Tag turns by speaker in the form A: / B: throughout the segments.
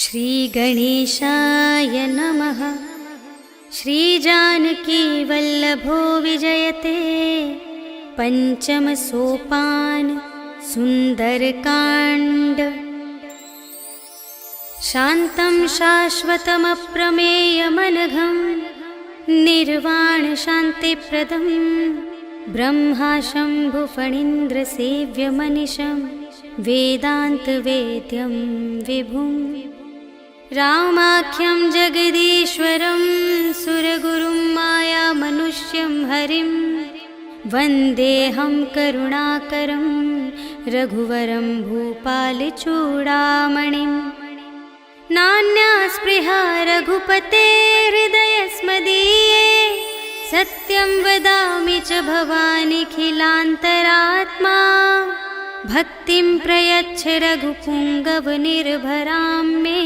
A: श्रीगणेशाय नमः। श्रीजानकी वल्लभो विजयते। पंचम सोपान सुंदरकांड। शान्तं शाश्वतमप्रमेयमनघं निर्वाण शान्तिप्रदं ब्रह्मा शम्भुफणीन्द्रसेव्यमनिशं वेदान्तवेद्यं विभुं रामाख्यं जगदीश्वरं सुरगुरुं मायामनुष्यं हरिं वन्देऽहं करुणाकरं रघुवरं भूपालचूडामणिं। नान्या स्पृहा रघुपते हृदयस्मदीये सत्यं वदामि च भवानिखिलान्तरात्मा। भक्तिं प्रयच्छ रघुपुङ्गवनिर्भरां मे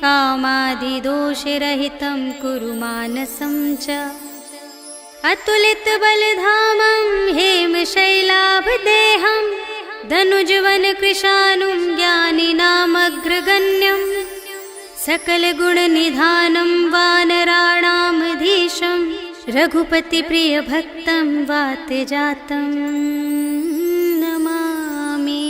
A: कामादिदोषरहितं कुरु मानसं च। अतुलितबलधामं हेमशैलाभदेहं धनुजवनकृशानुं ज्ञानिनामग्रगण्यं सकलगुणनिधानं वानराणामधीशं रघुपतिप्रियभक्तं वातजातं नमामि।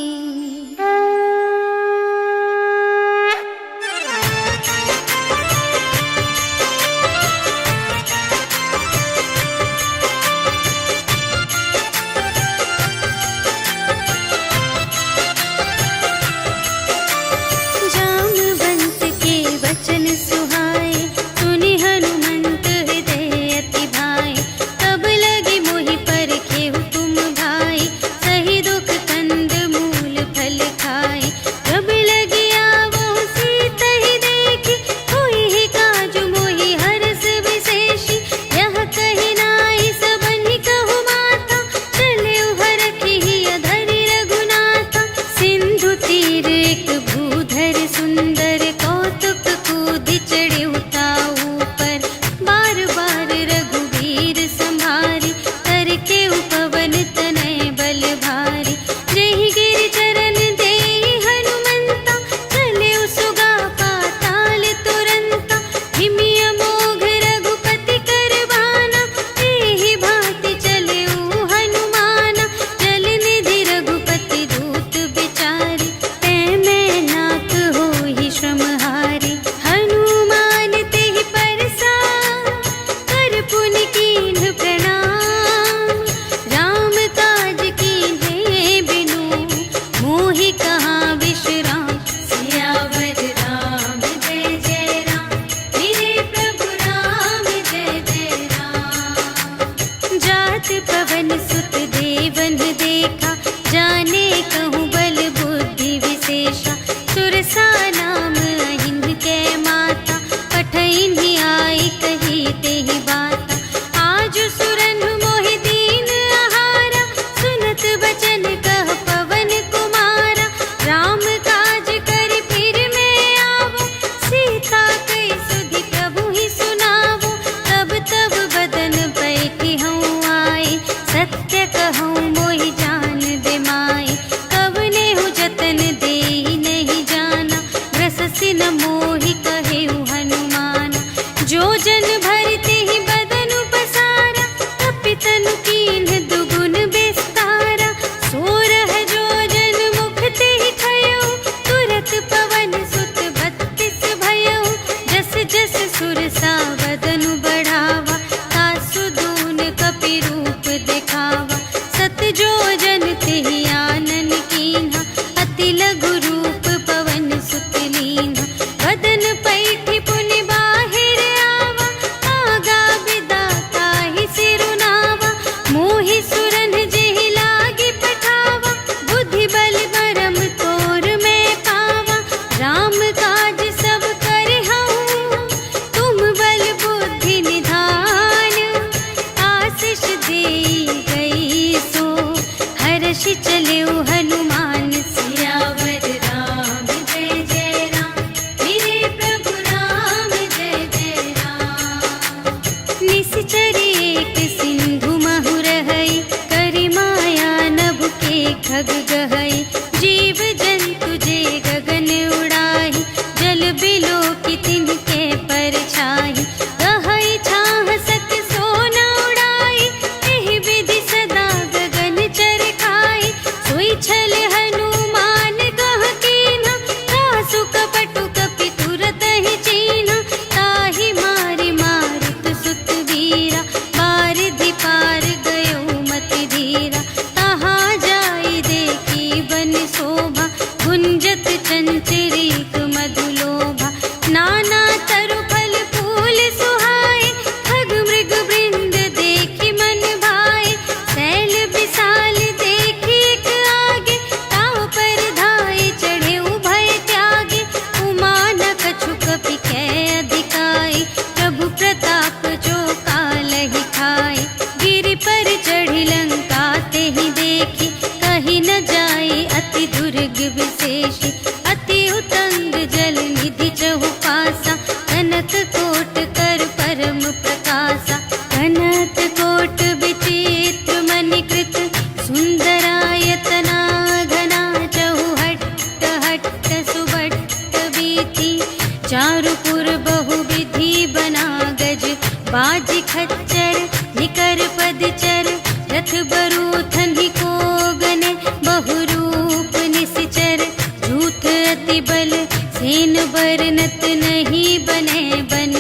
A: चारुपुर बहुविधि बना गज, बाजी खच्चर निकर पदचर, रथ बरूथन ही को गने, बहुरूप निश्चर, झूठ अति बल सेन बरनत नहीं बने बन,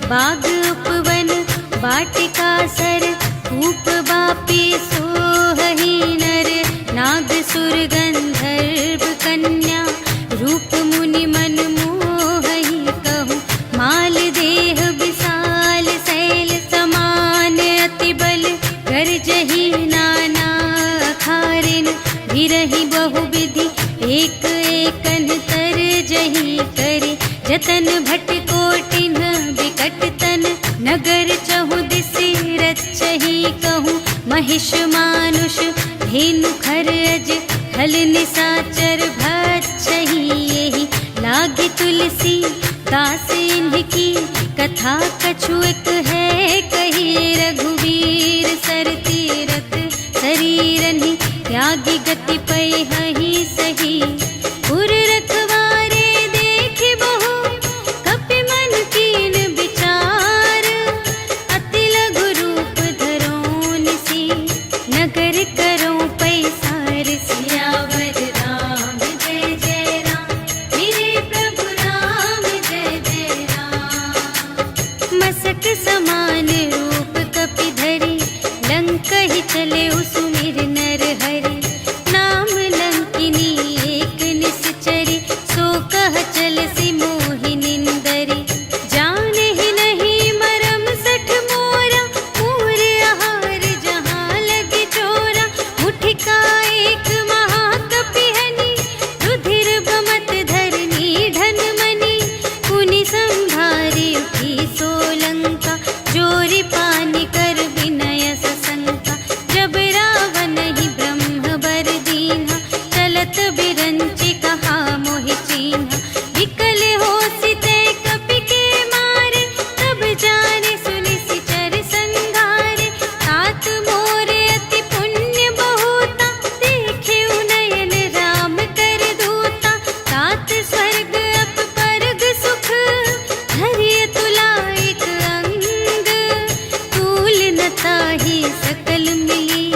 A: बाग उपवन वाटिका सर, कूप बापी सोहही नर, नाग सुर गंधर्व कन्या, रूप मुनि मन मोहही कहूँ, माल देह विशाल शैल समान अति बल, गर्जही नाना अखारिन, भिरही बहुविधि एक एकन तर जही करे, जतन भट कोटिन विकट तन, नगर चहु दिसि रचही कहूँ, महिष मानुष धेनु खर अज, हल निसाचर भक्षही यही, लागे तुलसी दास इनकी, कथा कछु एक है कही, रघुवीर सर तीरथ शरीरनि, त्यागी गति पै हहि सही, पुर रखवारे देखि बहु, कपि मन कीन विचार, अति लघु रूप धरो निसी, नगर करो पैसार, सियावर राम जय जय राम, मेरे प्रभु राम जय जय राम, मसक समान रूप कपि धरि, लंक ही चले सुमिर नर हरि, नाम लंकिनी एक निश्चरी, सो कह चल सी मोहि निंदरी, जाने ही नहीं मरम सठ मोरा, पूर आहार जहाँ लगे चोरा, मुठिका एक महाकपि हनि, रुधिर बमत धरनी ढन मनि, पुनि संभारी उठी सोलंका, जोरी पानी कर विनय सशंका, जब रावण ही ब्रह्म बर दीन्हा, चलत बिरंचि कहा मोहि चीन्हा, विकल होसि ते कपि के मारे, तब जाने सुनिसि चर संघारे, तात मोरे अति पुण्य बहुता, देखे नयन राम कर दूता, तात स्वर्ग अप परग सुख, धरिय तुला एक अंग, तूल न ताहि सकल मिली,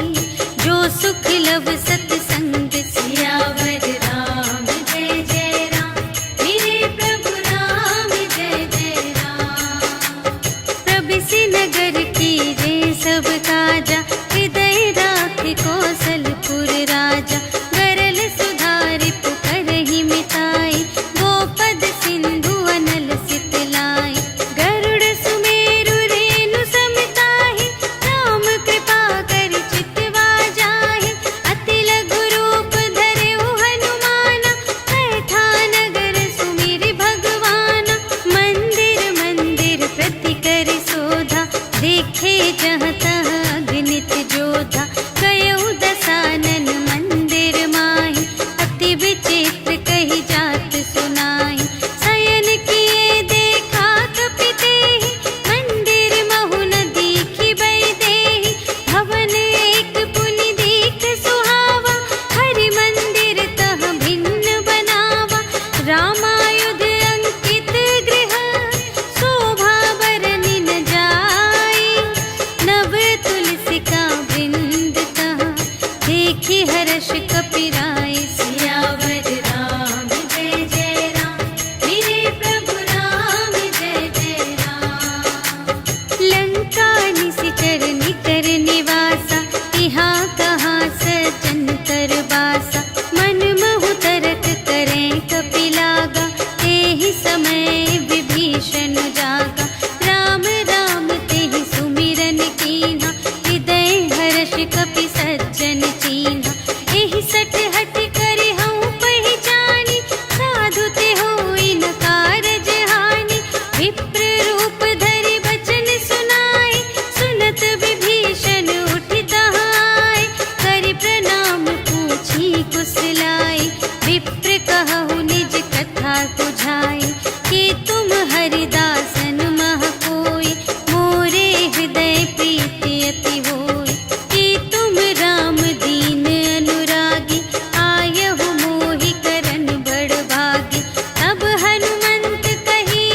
A: जो सुख लव सतसंग, सियावर राम जय जय राम, मेरे प्रभु राम जय जय राम, प्रभिसि नगर कीजे सब काजा, हृदय राख कौशलपुर राजा, गरल सुधारि पुकारहि मिताई, गोपद सिंधु अनल सितलाई, गरुड़ सुमेरु रेणु समताहि, राम कृपा करि चितवा जाहि, अति लघु रूप धरेउ हनुमाना, बैठा नगर सुमिरि भगवाना, मंदिर मंदिर प्रति करि शोधा, देखे जहाँ तहाँ अगणित जोधा, गयउ दसानन मंदिर माहि, अति विचित्र कही जात सुनाहि, शयन किए देखा कपि तेहि, मंदिर महु न दीखि वैदेही, भवन एक पुनि दीख सुहावा, हरि मंदिर तह भिन्न बनावा, रामायुध अंकित गृह, शोभा बरनि न जाई, नव तुलसिका वृंद तहाँ, देखि हर्ष कपिराय, सियावर राम जय जय राम, मेरे प्रभु राम जय जय राम, लंका निशिचर निकर निवासा, यहाँ कहाँ सजन कर बासा, मन महु तरक करें कपि लागा, तेहि समय विभीषण जागा, राम राम तेहि सुमिरन कीन्हा, हृदय हर्ष कपि सज्जन चीन्हा, एहि सठ हठ करि हऊँ पहिचानी, साधु ते होई न कारज हानि, विप्र रूप धरि बचन सुनाए, सुनत विभीषण उठि तहाँ आए, करि प्रणाम पूछी कुशलाए, विप्र कहु निज कथा बुझाए, कि तुम हरिदासन मह कोई, मोरे हृदय प्रीति अति होय, कि तुम राम दीन अनुरागी, आयहु मोहि करन बड़ भागी, तब हनुमंत कही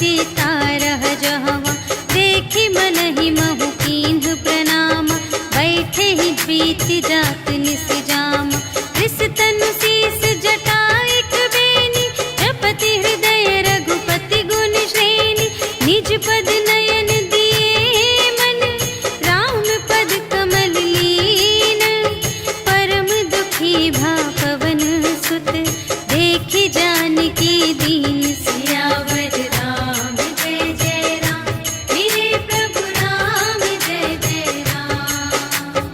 A: सीता रह जहवा, देखी मन ही महु कीन्ह प्रणाम, बैठे ही बीत जात निस जाम। रिस तनु शीस जटा एक बेनी, जपति हृदय रघुपति गुण श्रेणी। निज पद नयन दिए मन, राम पद कमल लीन। परम दुखी भा पवन सुत, देखी जानकी दीन। सियावर राम जय जय राम, मेरे प्रभु राम जय जय राम।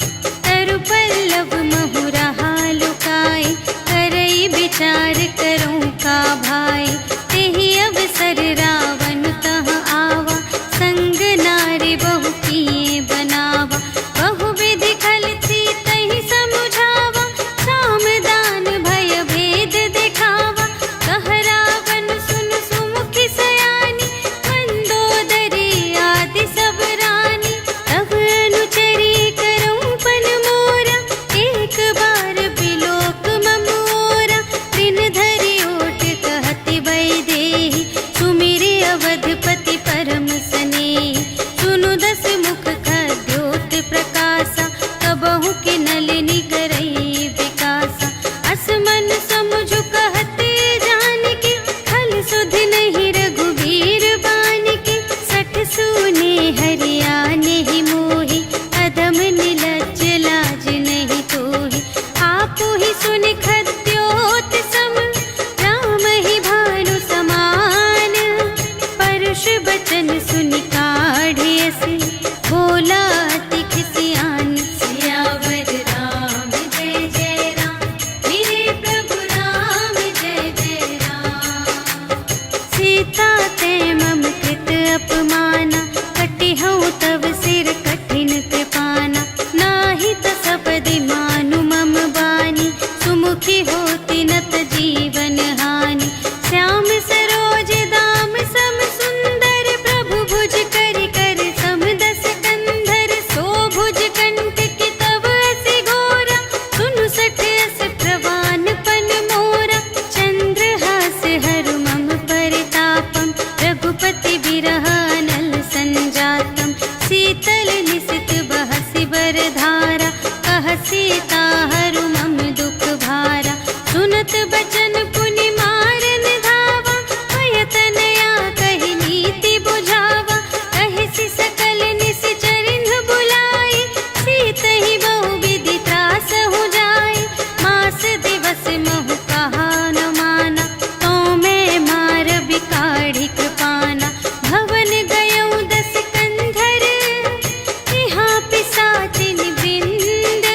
A: तरु पल्लव महु रहा लुकाए, करई विचार करूं का भाई। तेहि अवसर रावण तह आवा, संग नारी बहु किए बनावा। बहु विधि खल सीतहि समुझावा, साम दान भय भेद दिखावा। कह रावण सुन सुमुखी सयानी, मंदोदरी आदि सब रानी। तब अनुचरी करऊं पन मोरा, एक बार बिलोक मम ओरा। दिन धरि ओट कहति वैदेही, सुमिरि अवधपति परम स्नेही। सुनु दस मुख खद्योत प्रकाशा, कबहु के नलिनी करई विकासा। असमन समुझु कहते जानकी, खल सुध नहीं रघुबीर बानिकी। सठ सूने हरियाने ही मोही, अधम निलज्ज लाज नहीं तोही। आपो ही सुनि खद्योत सम, राम ही भानु समान। परुष बचन सुनि काढ़ियसि, बोला अति खिसियान। सियावर राम जय जय राम, मेरे प्रभु राम जय जय राम। सीता ते मम कृत अपमाना, कटिहउँ तव सिर कठिन कृपाना। नाही त सपदि मानु मम बानी, सुमुखी होती नत जीवन हानि। श्याम सरोज दाम सम सुंदर, प्रभु भुज करि कर सम दस कंधर। सो भुज कंटक तब अति घोरा, सुनु सठ अस प्रवान पन मोरा। चंद्रहास हरु मम परितापम, रघुपति बिरह अनल संजातम। शीतल निसित बहसि बरधारा, कह सीता हरु मम दुख भारा। सुनत बचन पुनि मारन धावा, भय तनया कहि नीति बुझावा। कहिसि सकल निश्चरिन्ह बुलाई, सीतहि बहु विधि त्रासहु जाई। मास दिवस महु कहा न माना, तो मैं मार बिकाढ़ी कृपाना। भवन गयऊँ दस कंधर, यहाँ पिसाचिन वृंद।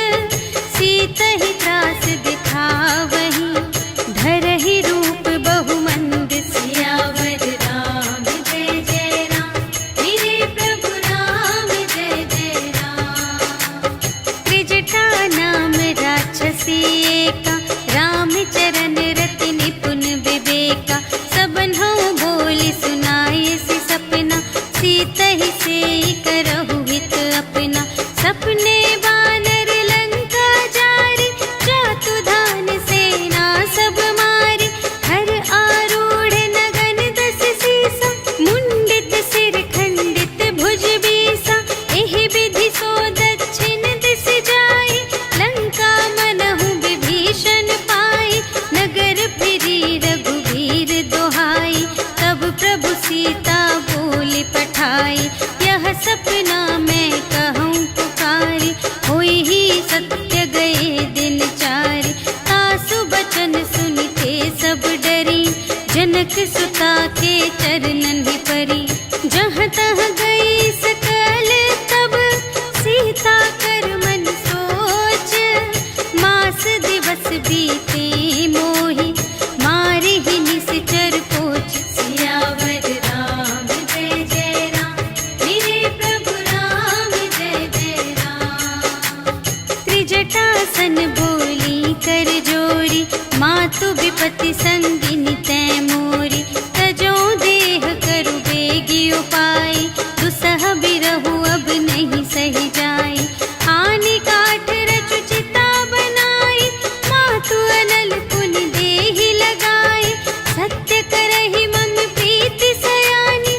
A: सीतहि त्रास दिखावहीं, धरहि रूप बहुमंद। सियावर राम जय जय राम, मेरे प्रभु राम जय जय राम। त्रिजटा नाम राक्षसी एका, राम चरण रति निपुण विवेका। सबन्हु बोली सुनाए सि सपना, सीतहि सेई करहु हित अपना। सपने वानर लंका जारी, जातु धान सेना सब मारी। हर आरूढ़ नगन दस सीसा, मुंडित सिर खंडित भुज बीसा। एहि विधि सो दक्षिण दिस जाई, लंका मनहु विभीषण पाई। नगर फिरी रघुवीर दोहाई, तब प्रभु सीता बोली पठाई। यह सपना मैं कहूँ पुकारी, होई ही सत्य गए दिन चारि। तासु बचन सुनिते सब डरी, जनक सुता के चरणन ही परी। जहाँ तहाँ गई सकल तब, सीता कर मन सोच। मास दिवस बीते मोही, मारि ही निश्चर कोच। सियावर राम जय जय राम, मेरे प्रभु राम जय जय राम। त्रिजटासन बोली कर जोरी, मातु विपति संगिनी तै मोरी। तजो देह करु बेगी उपाय, दुसह बिरहु अब नहीं सही जाई। आनी काठ रचु चिता बनाई, मातु अनल पुनि देहि लगाई। सत्य करहि मम प्रीति सयानी,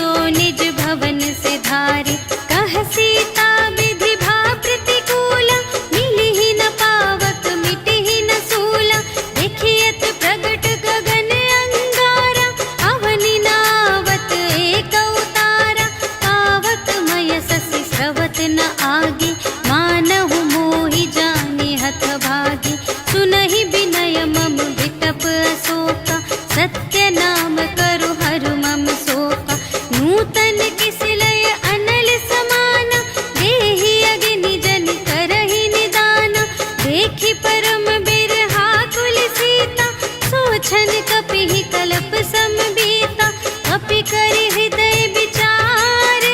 A: सो निज भवन से धारे। कह सीता विधि भा प्रतिकूला, मिलहि न पावक मिटहि न सूला। देखियत प्रगट गगन अंगारा, अवनि नावत एक उतारा। पावक मय शशि स्रवत न आगे, मानहु मोहि जानि हथ भागे। सुनहि विनय मम विटप अशोका, सत्य नाम करु हरु मम शोका। नूतन किसलय अनल समाना, देहि अग्नि जन करहि निदाना। देखि परम बिरहा कुल सीता, सोचन कपिहि कलप समबीता। कपि करि हृदय विचार,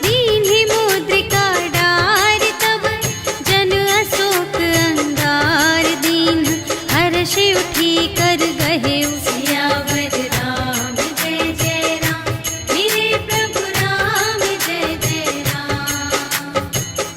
A: दीन्हि मुद्रिका डार। तब जन अशोक अंगार दीन, हर्षि उठी कर गहेउ सियावर राम जय जय राम। मेरे प्रभु राम जय जय राम।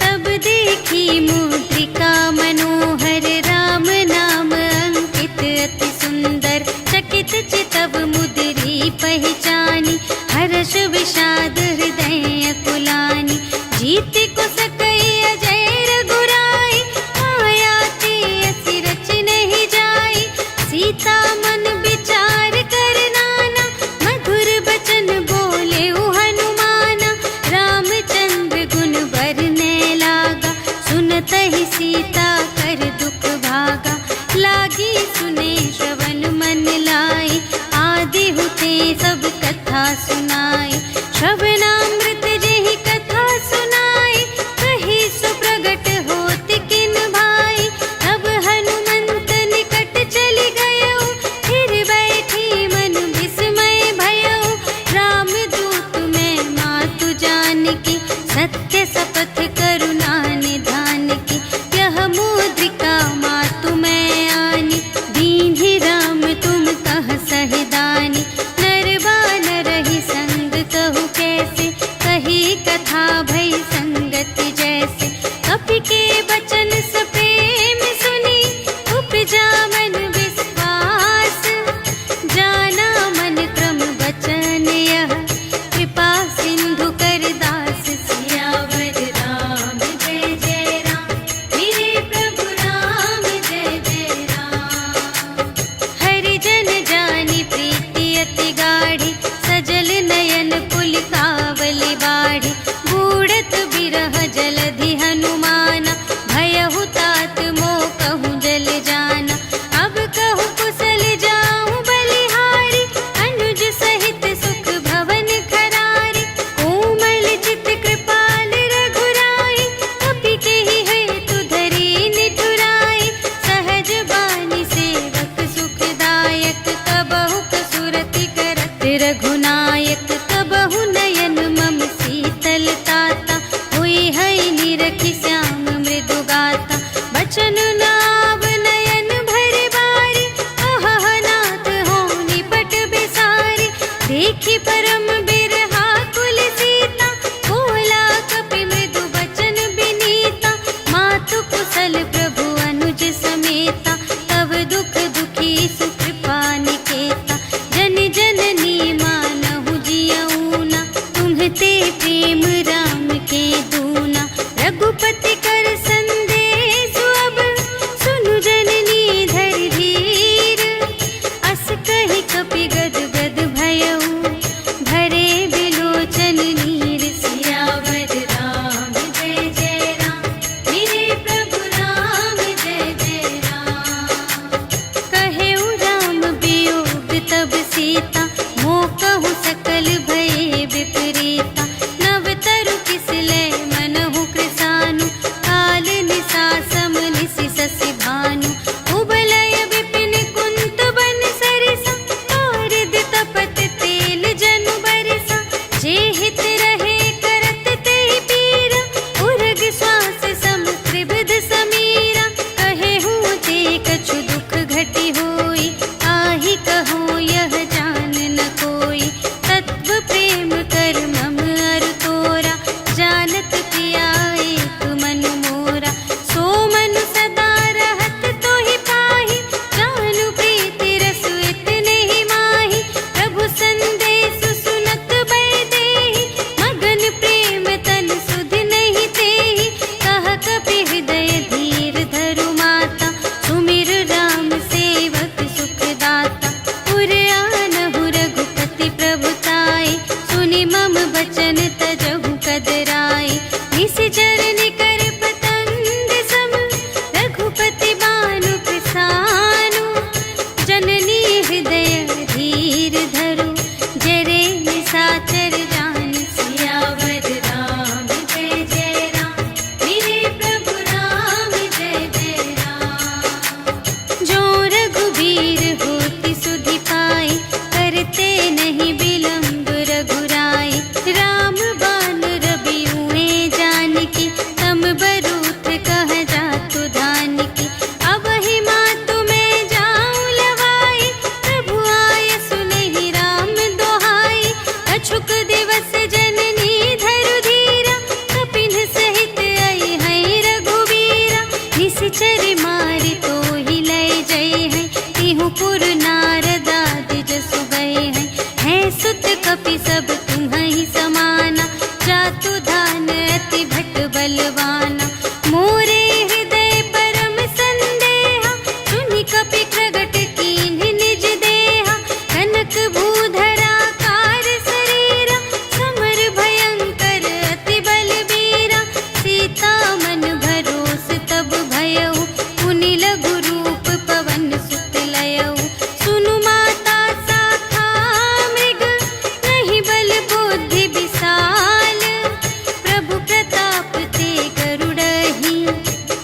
A: तब देखी मुद्रिका मनोहर, राम नाम अंकित अति सुंदर। चकित चितव मुद्री पहचानी, हर्ष विषाद हृदय अकुलानी। जीत को सकई अजय रघुराई, माया ते असी रच नहीं जाई। सीता मन विचार कर नाना, मधुर बचन बोले हनुमाना। रामचंद्र गुण बरने लागा, सुनतहि सीता कर दुख भागा। लागी सुने श्रवण मन लाई, आदि हुते सब कथा सुनाई। श्रवणामृत जेहि कथा सुनाई, कही सो प्रगट होत किन भाई। तब हनुमंत निकट चली गयो, फिर बैठी मन विस्मय भयो। राम दूत मैं मातु जानकी, सत्य शपथ करुणा निधान की। यह मुद्रिका मातु मैं आनी, दीन्हि राम तुम कह सहिदानी। नर बानर ही संग कहु कैसे, कही कथा भई संगति जैसे। कपि के बचन सप्रेम सुनी, उपजा मन विश्वास। जाना मन क्रम बचन यह, कृपा सिंधु कर दास। सियावर राम जय जय राम, मेरे प्रभु राम जय जय राम। हरि जन जानी प्रीति अति गाढ़ी, सजल नयन पुलिकावली बाढ़ी। बूढ़त बिरह जलधि हनुमाना, भयहु तात मोह कहूँ जल जाना। अब कहूँ कुशल जाऊँ बलिहारी, अनुज सहित सुख भवन खरारी। कोमल चित कृपाल रघुराई, कपि केहि हेतु धरी निठुराई। सहज बानी सेवक सुखदायक, कबहु कसुरति करत रघुनायक। कबहु नयन मम शीतल ताता, हुई है निरखि श्याम मृदु गाता। बचन नाव नयन भरि बारी, अहह नाथ हों निपट बिसारी। देखि परम बिरहा कुल सीता, बोला कपि मृदु बचन बिनीता। मातु कुशल प्रभु अनुज समेता, तब दुख दुखी सुकृपा निकेता। जन जननी मानहु जियऊना, तुम्हते प्रेम राम के दूना। रघुपति कर संदेश अब, सुनु जननी धरि धीर। अस कहि कपि गद गद भयऊ, भरे बिलोचन नीर। सियावर राम जय जय राम, मेरे प्रभु राम जय जय राम। कहेउ राम वियोग तब सीता, मोह कहु सकल भये विपरीता। नव तरु किसलय मनहु कृसानु, काल निसा सम निसि शशि भानु। उबलय विपिन कुंत बन सरिसा, पारद तपत तेल जनु बरसा। जे हित रहे करत तेहि पीरा, उरग श्वास सम त्रिविध समीरा। कहेहु ते कछु दुख घटी होई, आहि कहो यह जान न कोई। तत्व प्रेम कर मम बचन तजहु कदराए, निश्चर निकर पतंग सम, रघुपति बानु पिसानु। जननी हृदय धीर धरु, जरे निशाचर जान। सियावर राम जय जय राम, मेरे प्रभु राम जय जय राम। जो रघुबीर होति सुधि पाए, करते नहीं विलंब रघुराई। राम बान रबियुए जानकी, तम बरूथ कह जातु धानकी। अब ही मातु मैं जाऊं लवाई, प्रभु आय सुनहि राम दोहाई। अछुक दिवस जननी धरु धीरा, कपिन सहित आई है रघुबीरा। निश्चर मारि तोहि लय जय है, तिहु पुर नारद आदि जसु गए हैं। है सुत कपि सब तुम्हि समाना, जातु धान अति भट बलवाना। मोरे हृदय परम संदेहा, सुनि कपि प्रगट कीन्ह निज देहा। कनक भूधरा कार शरीरा, समर भयंकर अति बलबीरा। सीता मन भरोस तब भयउ, पुनि लघु रूप पवन सुत लयउ। सुनु माता शाखा मृग, नहीं बल बुद्धि विशाल। प्रभु प्रताप ते गरुड़हि,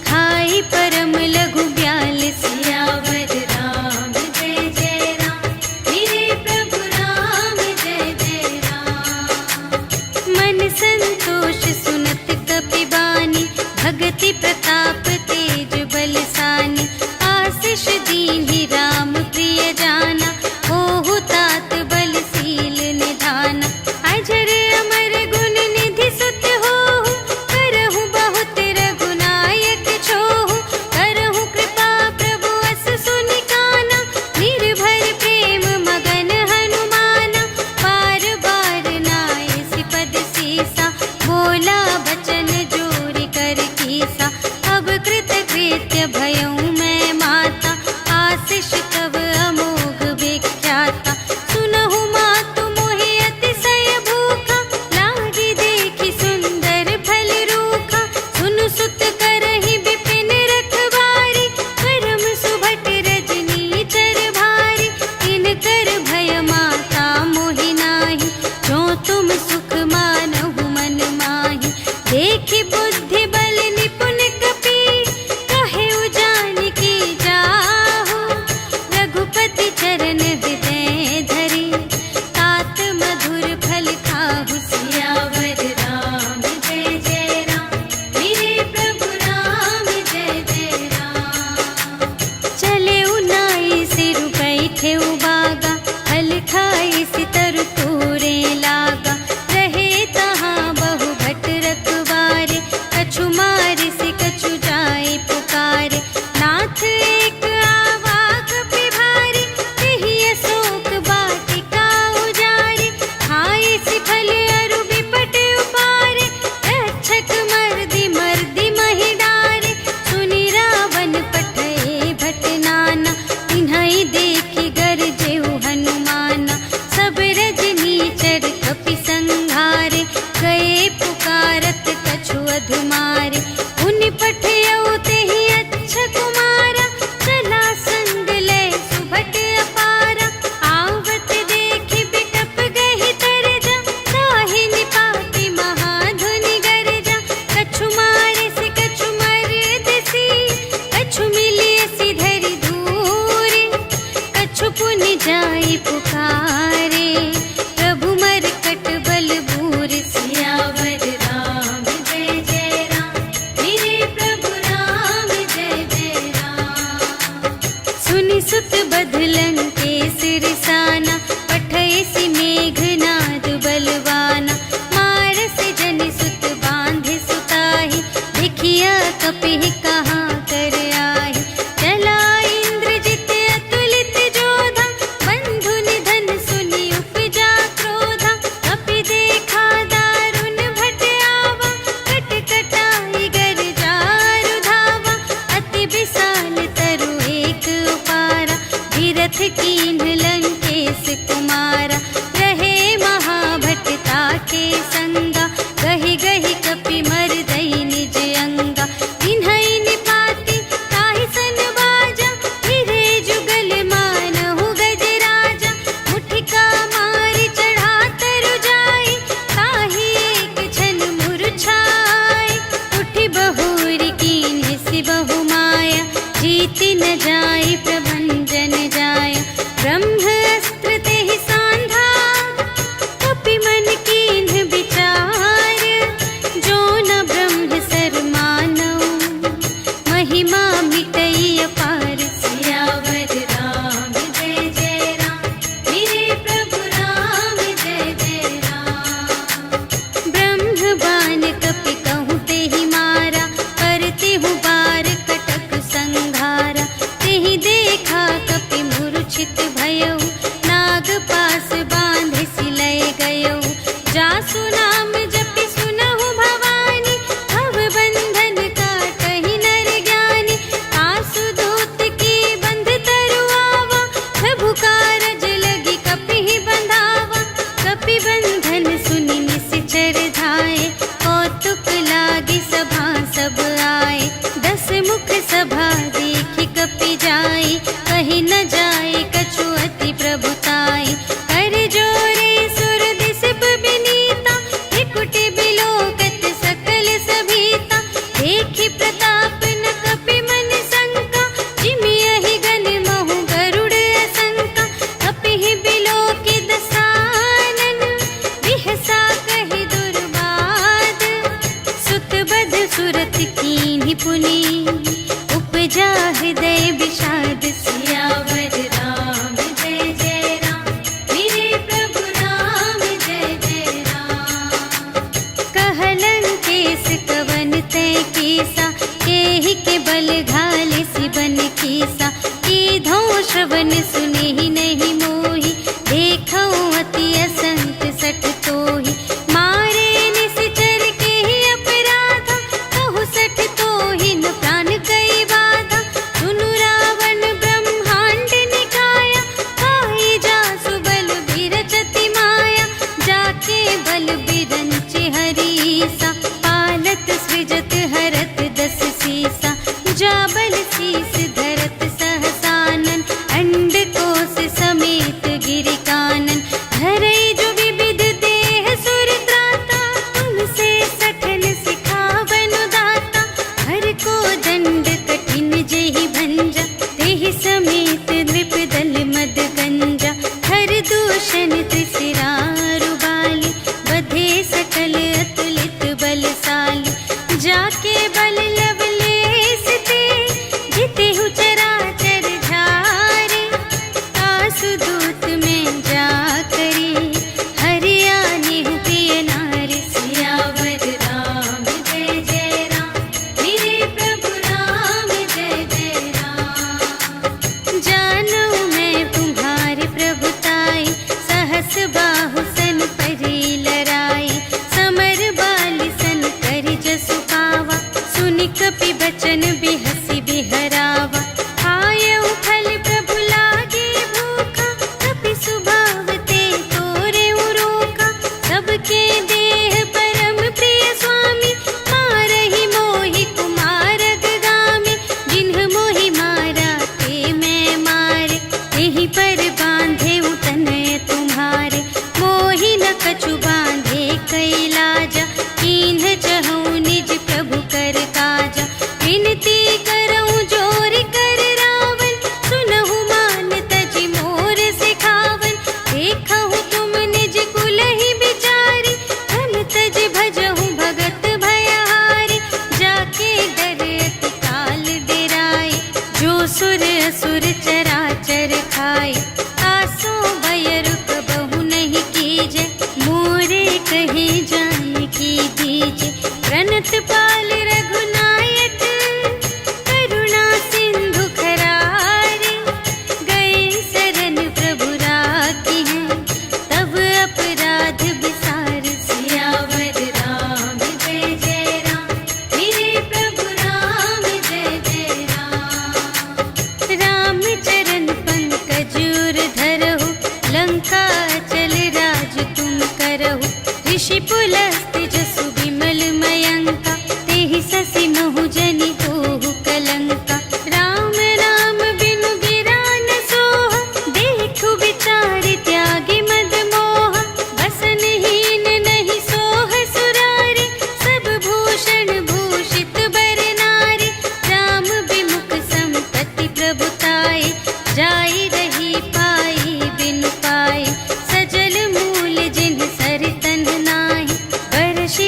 A: खाई परम लघु ब्याल। सियावर राम जय जय राम, मेरे प्रभु राम जय जय राम। मन संतोष सुनत कपि बानी, भगति प्रताप तेज बलसानी। आशीष दीन्हि राम प्रिय जाना, ओहु तात बलशील निधाना। अजर अमर गुण निधि सुत होहु, करहु बहुत रघुनायक छोहु। करहु कृपा प्रभु अस सुनि काना, निर्भर प्रेम मगन हनुमाना। बार बार नाय सिपद सीसा, बोला बचन जोरि कर कीसा। अब कृत कृत्य भयउ मैं माता, आशीष तब अमोघ विख्याता। सुनहु मातु मोहि अतिशय भूखा, लागी देखि सुंदर फल रूखा। सुनु सुत करहि विपिन रखवारी, परम सुभट रजनी चर भारी। तिनकर भय माता मोहि नाही, जो तुम सुख मानहु मन माही। देखि बुद्धि बल निपुण कपि, कहे जानकी जाहु। रघुपति चरण हृदय धरि, तात मधुर फल खाहु। सियावर राम जय जय राम, मेरे प्रभु राम जय जय राम। चले उनाई सिरु बैठे उबागा, फल खाई सितर तोरे लागा। रहे तहाँ बहु भट रखवारे, कछु मारि से कछु जाए पुकारे। नाथ एक आवाक पिभारी, तेहि अशोक वाटिका उजारी। खाए सि फल अरु बिपट उपारे, रक्षक मर्दि मर्दि महि डारे। सुनि रावण पठए भट नाना, तिन्हइ देखि गरजेउ हनुमाना। सब रजनी चर कपि संघारे, गए पुकारत कछु अधुमारे। उनि पठयउ तेहि अच्छा कुमारा, चला संग लय सुभट अपारा। आवत देखि बिटप गहि तरजा, ताहि निपाति महाधुनि गरजा। कछु मारे से कछु मरदसी, कछु मिलियसि धरि धूरे। कछु पुनि जाई पुकारे, प्रभु मरकट बल बूर। सियावर राम पुनि उपजा हृदय विषाद। सियावर राम जय जय राम, मेरे प्रभु राम जय जय राम। कहलन केस कवन तय केसा, केहि के बल घाले सिबन कीसा। कीधो श्रवण सुने ही नहीं मोहि, देखो अति असंत सठ तोहि। मारे निश्चर के ही अपराधा, कहु सठ तोहि न प्राण कई बाधा। सुनु रावण ब्रह्मांड निकाया, खाई जासु बल बिरचति माया। जाके बल बिरंचि हरीसा, पालत सृजत हरत दस सीसा। जा बल शीस धरत सहसानन, अंड कोश समेत गिरि कानन। धरई जो विविध देह सुर त्राता, तुमसे सठन सिखावन दाता। हर को दंड कठिन जेहि भंजा, तेहि समेत नृप दल मद गंजा। हर दूषण त्रिशिरारु बाली, बधे सकल अतुलित बलशाली। जाके बल लवलेश ते, जितेहु चराचर झारे। आसु दूत में जा करे, हरियाणेहु प्रिय नारी। सियावर राम जय जय राम, मेरे प्रभु राम जय जय राम। जानू मैं तुम्हारे प्रभुताई, सहस बाहु सन परी लराई। समर बाली सन करि जसु पावा, सुनि कपि बचन बिहसि बिहरावा। आयउ फल प्रभु लागे भूखा, कपि स्वभाव ते तोरेउ रोका। सबके देह परम प्रिय स्वामी, मारहि मोहि कुमारग गामी। जिन्ह मोहि मारा ते मैं मारे, तेहि पर बांधे तनय तुम्हारे। मोहि न कछु बांधे कैलाजा, कीन्ह चहु निज प्रभु कर काजा। विनती करऊं जोर कर रावण, सुनहु मान तजि मोर सिखावन। देखहु तुम निज कुल ही बिचारी, धन तज भजहु भगत भयहारी। जाके डर अति काल डेराए, जो सुर असुर चराचर खाए। आसो भय रुक बहु नहीं कीजे, मोरे कहे जान की दीजे। प्रणत पाल रघुनायक, करुणा सिंधु खरारे। गए शरण प्रभु राखी हैं, तब अपराध विसार। सियावर राम जय जय राम, मेरे प्रभु राम जय जय राम। राम चरण पंकज उर धरहु, लंका चल राज तुम करहु। ऋषि पुलस्त्य जसु विमल मयंका, तेहि ससि महु जनि होहु कलंका। राम नाम बिनु गिरा न सोहा, देखु विचार त्यागी मद मोहा। बसनहीन नहीं सोह सुरारे, सब भूषण भूषित बर नारी। राम विमुख संपत्ति प्रभुताई, जाई रही पाई बिनु पाई। सजल मूल जिन्ह सर तन नाही, बरषि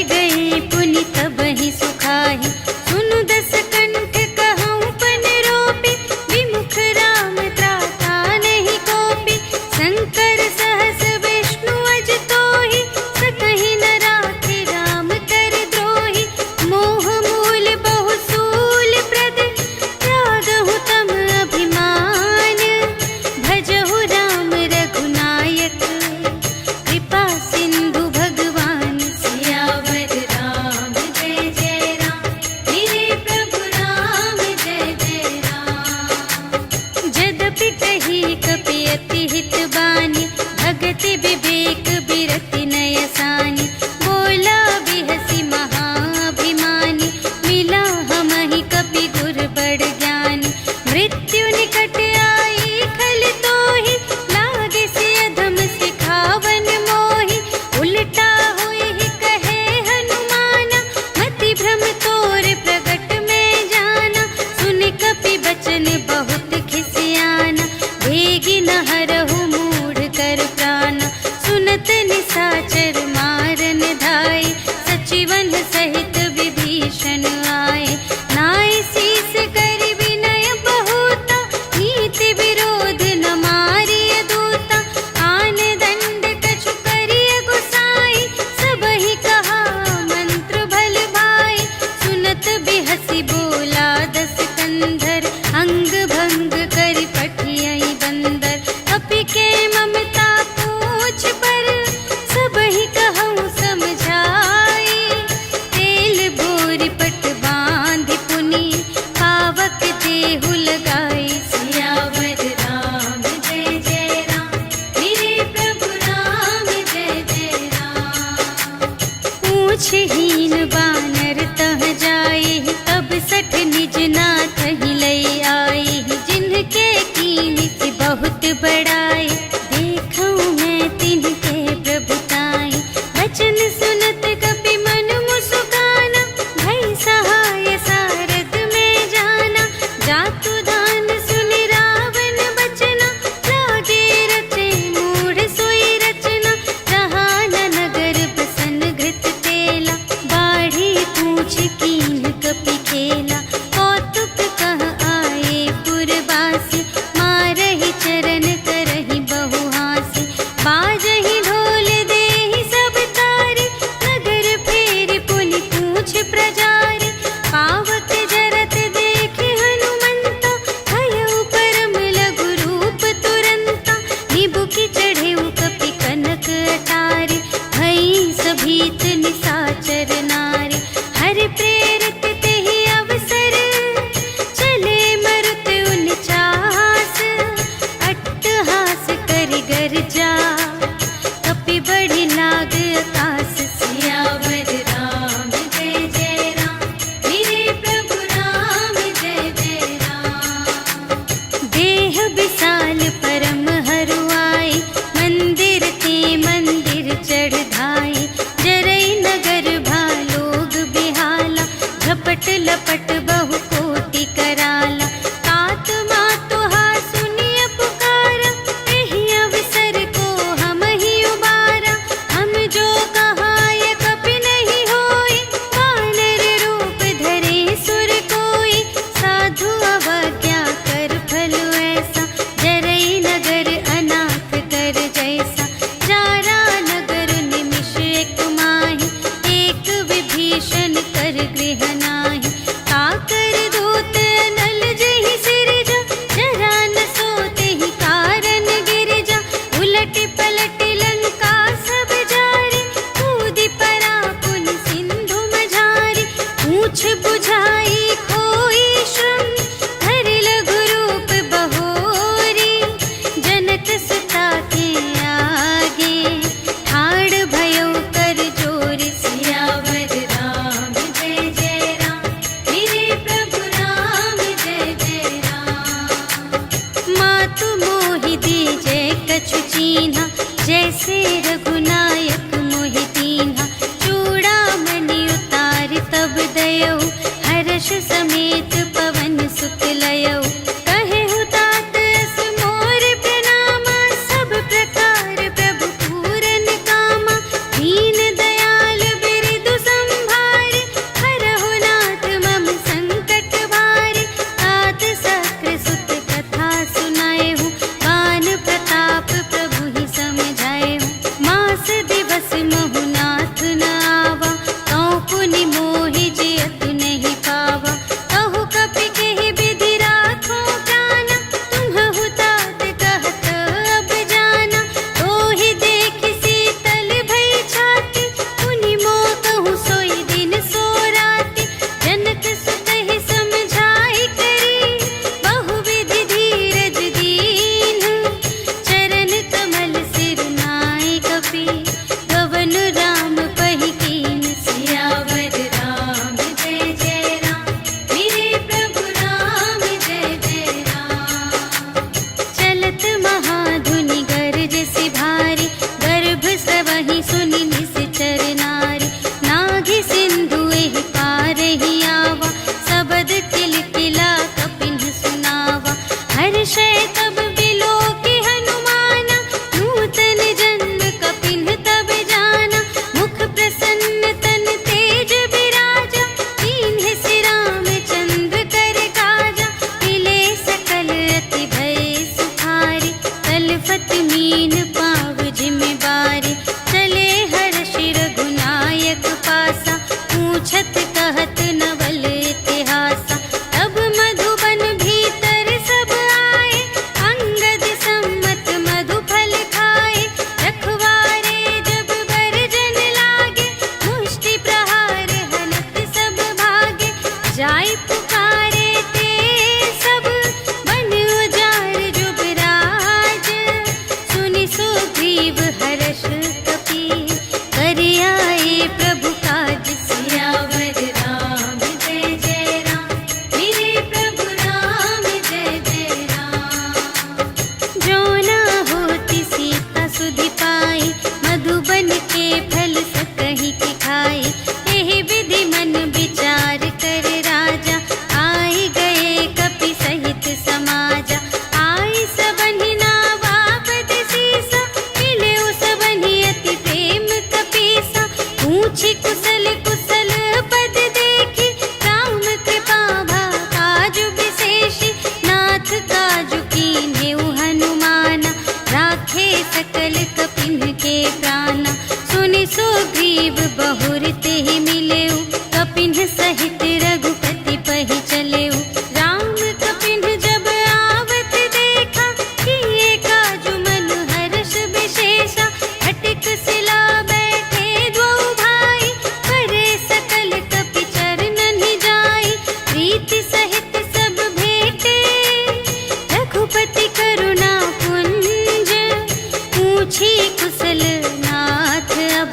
A: पूछहीन बानर तह जाए, तब सठ निज नाथ ही लई आए। जिनके कीन की बहुत बड़ाई, देखूं मैं तिनके प्रभुताई। वचन सुनत कपि मन मुस्काना, भई सहाय सारद में जाना। जातु दान सुनि रावण बचना, लागे रचे मूढ़ सोई रचना। जहान नगर बसन घृत तेला, बाढ़ी पूछ कीन कपि खेला। कौतुक कह आए पुरवासी, मारहि चरण करहि बहु हासी। बाजहि ढोल देहि सब तारी, नगर फेरि पुनि पूछ प्रजारी। पावक जरत देखि हनुमंता, भयउ परम लघु रूप तुरंता। निबुकि चढ़ेउ कपि कनक अटारी, भई सभीत निसाचर नारी। हरि प्रेरित तेहि अवसर, चले मरुत उनचास। अट्टहास करि गर्जा, कपि बढ़ि लाग आकाश। सियावर राम जय जय राम, मेरे प्रभु राम जय जय राम। देह विशाल परम हरुआई, मंदिर ते मंदिर चढ़ धाई। जरई नगर भालोग बिहाला, झपट लपट बहु कोटि कराला। तात मातु हा सुनिय पुकारा, एहि अवसर को हम ही उबारा। हम जो कहाय कपि नहीं होई, वानर रूप धरे सुर कोई। साधु अवज्ञा कर फल ऐसा, जरई नगर अनाथ कर जैसा। जारा नगर निमिष एक माहि, एक विभीषण कर गृह नाही। काकर दूत नल जहि सिरजा, जरा न सोतेहि कारण गिरजा। उलटि पलटि लंका सब जारी, कूदि परा पुनि सिंधु मझारी। पूछ बुझाई खोई श्रम, धरि लघु रूप बहोरी। जनक सुता के आगे, ठाड़ भयउ कर जोरी। सियावर राम जय जय राम, मेरे प्रभु राम जय जय राम। मातु मोहि दीजे कछु चीन्हा, जैसे रघुनायक मोहि दीन्हा। चूड़ामणि उतारि तब दयौ, हर्ष समेत पवन सुत लयौ। कहेहु तात अस मोर प्रणामा, सब प्रकार प्रभु पूरन कामा। दीन दयाल बिरदु संभारि, हरहु नाथ मम संकट भारी। तात सक्र सुत कथा सुनाएहु, बान प्रताप प्रभु ही समझाएहु। मास दिवस महु नाथ न आवा, तौ पुनि मोहि जियतु नहीं पावा। कहु कपि केहि विधि राखो प्राणा, तुम्हहु तात कहत अब जाना। तोहि देखि शीतल भई छाती, पुनि मोह कहूँ सोई दिन सो राति। जनक सुतहि समझाई करी, बहुविधि धीरज दीन्ह। चरण कमल सिर नाइ कपि, गवन राम पहि कीन। सियावर राम जय जय राम, मेरे प्रभु राम जय जय राम। चलत महाधुनि गरजसि भारी, गर्भ स्रवहि सुनि निश्चर नारी। नाघि सिंधु एहि पारहि आवा, सबद किलकिला कपिन्ह सुनावा। हर्षै तब बिलोकि हनुमाना, नूतन जन्म कपिन्ह तब जाना। मुख प्रसन्न तन तेज बिराजा, कीन्हे सि रामचंद्र कर काजा। मिले सकल अति भय सुखारी, तलफत मीन पाव जिमि बारी। चले हर्षि रघुनायक पासा, पूछत कहत नवल इतिहासा। तब मधुबन भीतर सब आए, अंगद सम्मत मधु फल खाए। रखवारे जब बरजन लागे, मुष्टि प्रहार हनत सब भागे। जाय पुकारे ते सब, बन उजाड़ जुबराज। सुनि सुग्रीव हर्ष कपि, करि आए प्रभु काज। बुझाई। यही विधि मन विचार कर राजा, आई गए कपि सहित समाजा। आई सबनि नावा पद सीसा, मिले सबनि अति प्रेम कपीसा। पूछी कुशल कुशल पद देखी, राम कृपा भा काजु विशेषी। नाथ काजु कीन्हेउ हनुमाना, राखे सकल कपिन के प्राणा। सुनि सुग्रीव बहुर तेहि मिलेउ, कपिन सहित रघुपति पहि चलेउ। राम कपिन जब आवत देखा, किए काजु मन हर्ष विशेषा। हटिक सिला बैठे द्वौ भाई, करे सकल कपि चरणनि जाई। प्रीति सहित सब भेटे, रघुपति करुणा पुंज। पूछी कुशल नाथ अब,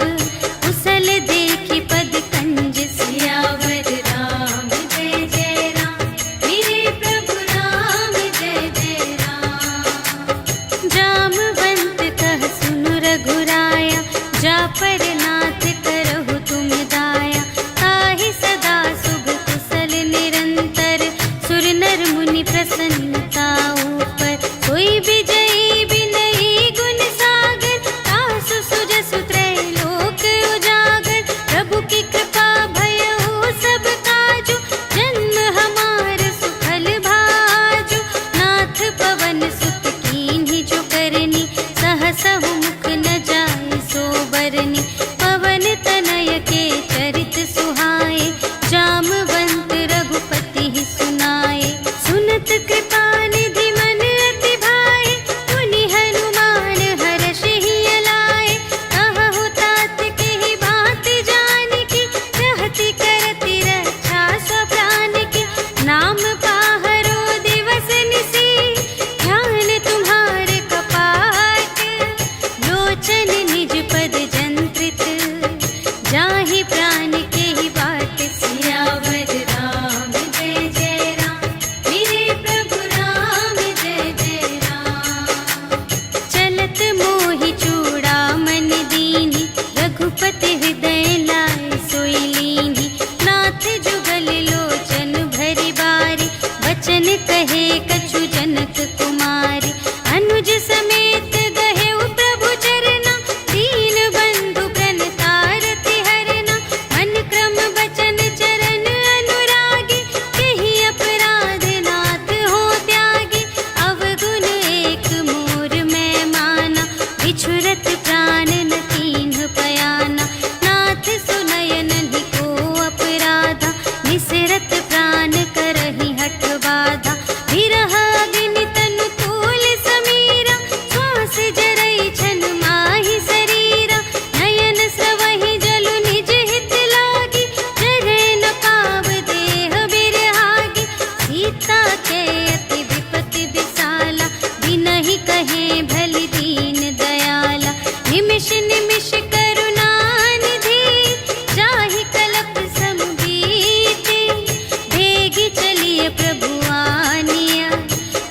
A: कुशल देखी पद कंज। सियावर राम जय जय राम, मेरे प्रभु राम जय जय राम। जामवंत कह सुनु रघुराया, जा पर नाथ करहु तुम दाया। ताहि सदा शुभ कुशल निरंतर, सुर नर मुनि प्रसन्नता ऊपर। सोई विजयी विनयी गुण सागर, तासु सुजसु त्रैलोक उजागर। प्रभु की कृपा भयउ सब काजु, जन्म हमार सुफल भाजु। नाथ पवन सुत कीन्हि जो करनी, सहसहु मुख न जाय सो बरनी। पवन तनय के चरित सुहाए, जामवंत रघुपति ही सुनाए। सुनत कृपा निधि मन अति भाए, मुनि हनुमान हर्षि अलाए। कहहु तात केहि बात जानकी, रहति करति रक्षा सब प्राण की। नाम पाहरो दिवस निसी, ध्यान तुम्हारे कपाट। लोचन निज पद जंत्रित, जाहि प्राण केहि बाट। सियावर राम जय जय राम, मेरे प्रभु राम जय जय राम। चलत मोहि चूड़ामणि दीन्हि, रघुपति हृदय लाय सोई लीन्हि। नाथ जुगल लोचन भरि बारी, वचन कहे कछु जनक कुमारी। अनुज समेत गहेउ प्रभु चरना, दीन बंधु प्रणतारति हरना। मन क्रम बचन चरण अनुरागी, केहि अपराध नाथ हो त्यागी। अवगुण एक मोर मैं माना, बिछुरत प्राण न कीन्ह पयाना। नाथ सुनय नहि को अपराधा, निसरत प्राण करहि हठ बाधा। विरह अग्नि तनु तूल समीरा, श्वास जरई छन माहि शरीरा। नयन स्रवहि जलु निज हित लागी, जरै न पाव देह बिरहागी। सीता के अति विपति विसाला, बिनहि कहे भलि दीन दयाला। निमिष निमिष करुणा निधि, जाहि कलप सम बीति। भेगी चलिए प्रभु आनिया,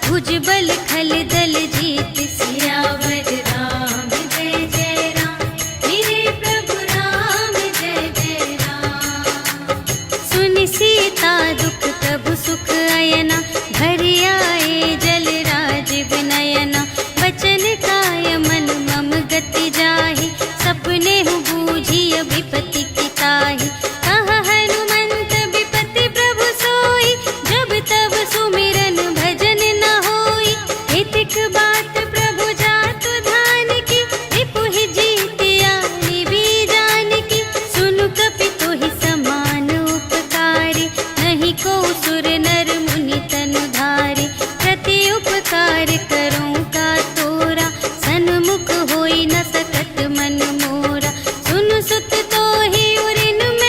A: भुजबल खल दल जीत। सियावर राम जय जय राम, मेरे प्रभु राम जय जय राम। सुनि सीता दुख प्रभु सुख अयना, भरि आए जल राज विनयना। वचन काय मन मम गति जाहि, सपने हु बूझिय विपति की ताहि। कह हनुमंत विपति प्रभु सोई, जब तब सुमिरन भजन न होई। हितिक बात प्रभु जातु ध्यान की, रिपुहि जीतिया निभि जानकी। सुनु कपि तोहि समान उपकारी, नहीं को सुर नर मुनि तनु धारी। प्रति उपकार करूं का तोरा, सन्मुख होई न सकत मन मोरा। सुनु सुत तोहि उरिन में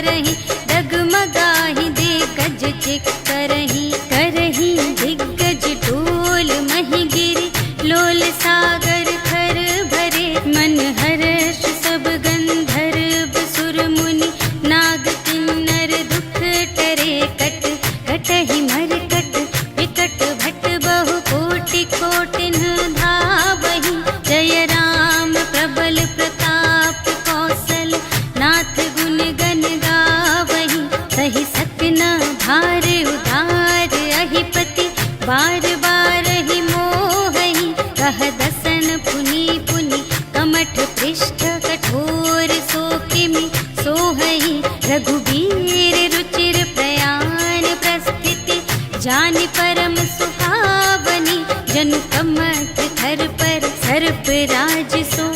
A: भरही, डगमगाही दिग्गज चिक करही, करही दिग्गज डोल मही गिरी, लोल सागर खर भरे, मन हर्ष सब गंधर्व सुर मुनि, नाग किन्नर दुख टरे, कट कटहि मरकट विकट भट बहु कोटि कोटिन धावहि, जय राम प्रबल प्रताप कौशल नाथ गुण गण गावहि, सहि सकना भार उधार अहिपति, बार बार ही मोहहि, कह दसन पुनि पुनि, कमठ पृष्ठ कठोर सो किमि सोहहि, रघुबीर रुचिर प्रयाण प्रस्थिति, जानि परम सुहावनी, जनु कमठ धर पर सर्प राज सो,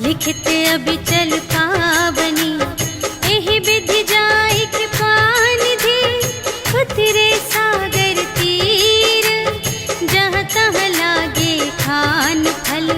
A: लिखित अबिचल पावनी, एहि विधि जाई कृपा निधि, उतरे सागर तीर, जहाँ तहाँ लागे खान फल,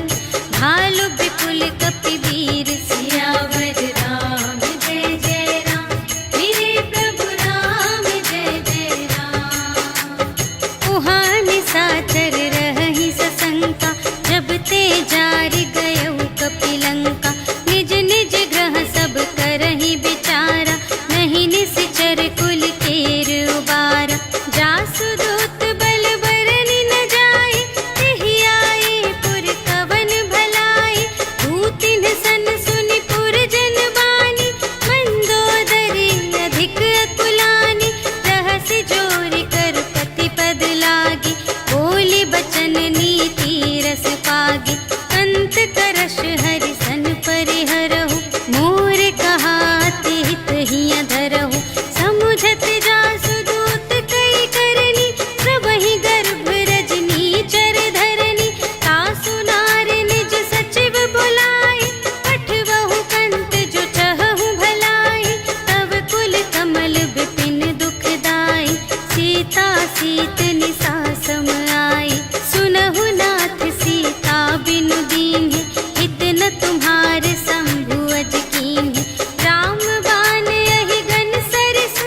A: भालु विपुल कपिवीर, सियावर राम जय जय राम, मेरे प्रभु राम जय जय राम। उहाँ निशाचर रहहि सशंका, जब ते जारि गयउ कपिलंका, निज निज ग्रह सब करहि विचारा, नहीं निश्चर कुल केर उबारा, जासु दूत बल बरनि न जाए, तेहि आए पुर कवन भलाई, दूतिन सन सुनि पुर जन बानी, मंदोदरी अधिक अकुलानी, रहसि जोरि कर पति पद लागी, बोली बचन नीति रस पागी, अंत करश हरि सन परिहरहु, मोर कहाति हित हिय धरहु, समुझत जासु दूत कई करनी, प्रभहि गर्भ रजनी चर धरनी, तासु नारि निज सचिव बुलाए, पठवहु कंत जो चहहु भलाई, तब कुल कमल विपिन दुखदाई, सीता सीत निसा सम आई, सुनहु नाथ सीता बिनु दीन्हि, हित न तुम्हारे शंभु अज कीन्हि, राम बाण अहि गन सरस,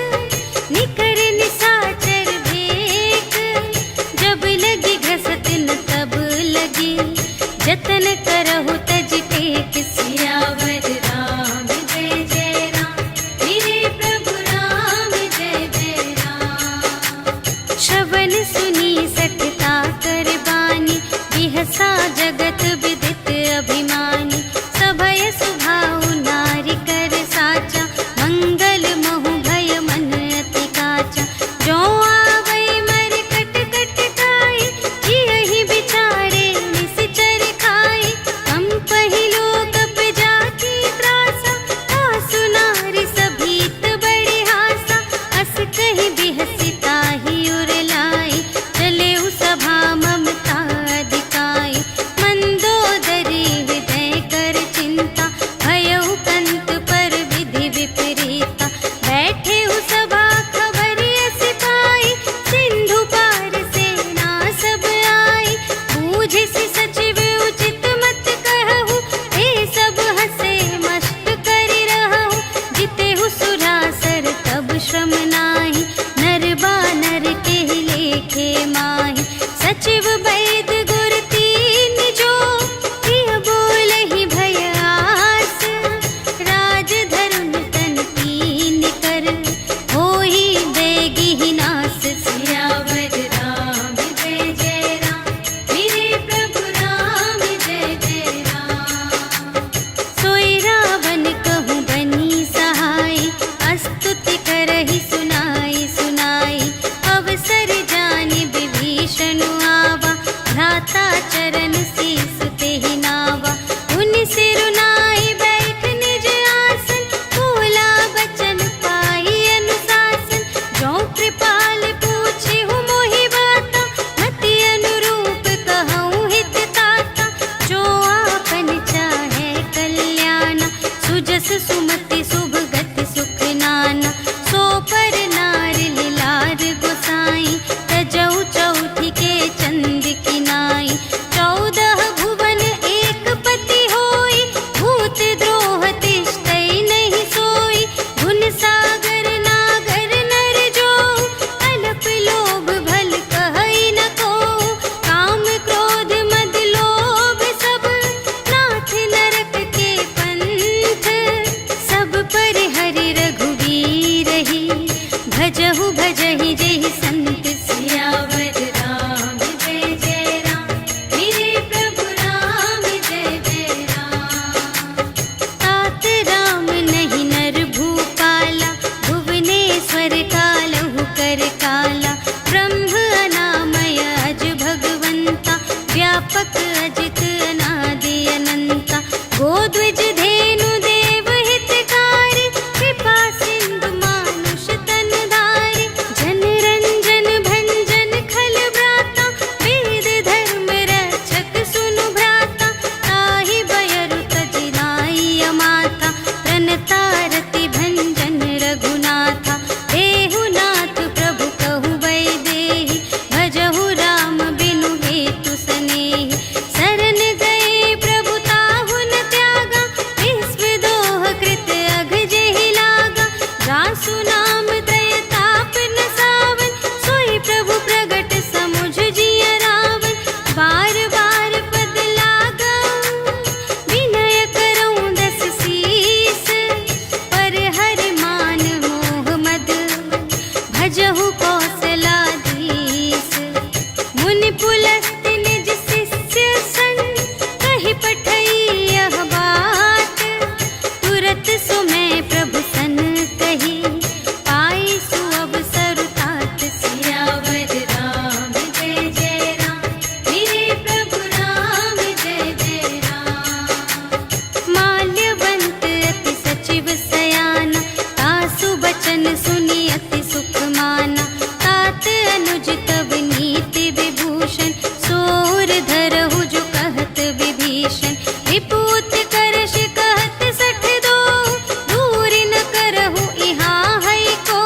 A: भजहु भजहि जेहि संत सियावर राम जय जय राम मेरे प्रभु राम जय जय राम। तात राम नहीं नर भूपाला भुवनेश्वर कालहु कर काला ब्रह्म अनामय अज भगवंता व्यापक अजित अनादि अनंता गोद्विज धेनु देव हितकारी कृपा सिंधु मानुष तन धारी जन रंजन भंजन खल व्राता वेद धर्म रक्षक सुनु भ्राता ताहि बयरु तजिनाई अमाता प्रणतारति भंजन रघुनाथा देहु नाथ प्रभु कहु वैदेही भजहु राम बिनु हेतु सनेही शरण गए प्रभु ताहु न त्यागा विश्व दोह कृत अघ जेहि लागा जासु नाम त्रय ताप न सावन सोई प्रभु प्रगट समुझ जिय रावण बार बार पद लागा विनय करऊं दस सीस पर हरि मान मोह मद भजहु कौशलाधीश मुनि पुलस्त निज शिष्य संग कहि पठई यह बात तुरत सुमय प्रभु सन कही पाई सुअवसर तात सियावर राम जय जय राम मेरे प्रभु राम जय जय राम। माल्यवंत अति सचिव सयाना तासु बचन सुनि अति सुख माना तात अनुज तब नीति विभूषण सोर धरहु जो कहत विभीषण विपूत करश कहत सठ दो दूर न करहु इहाँ है को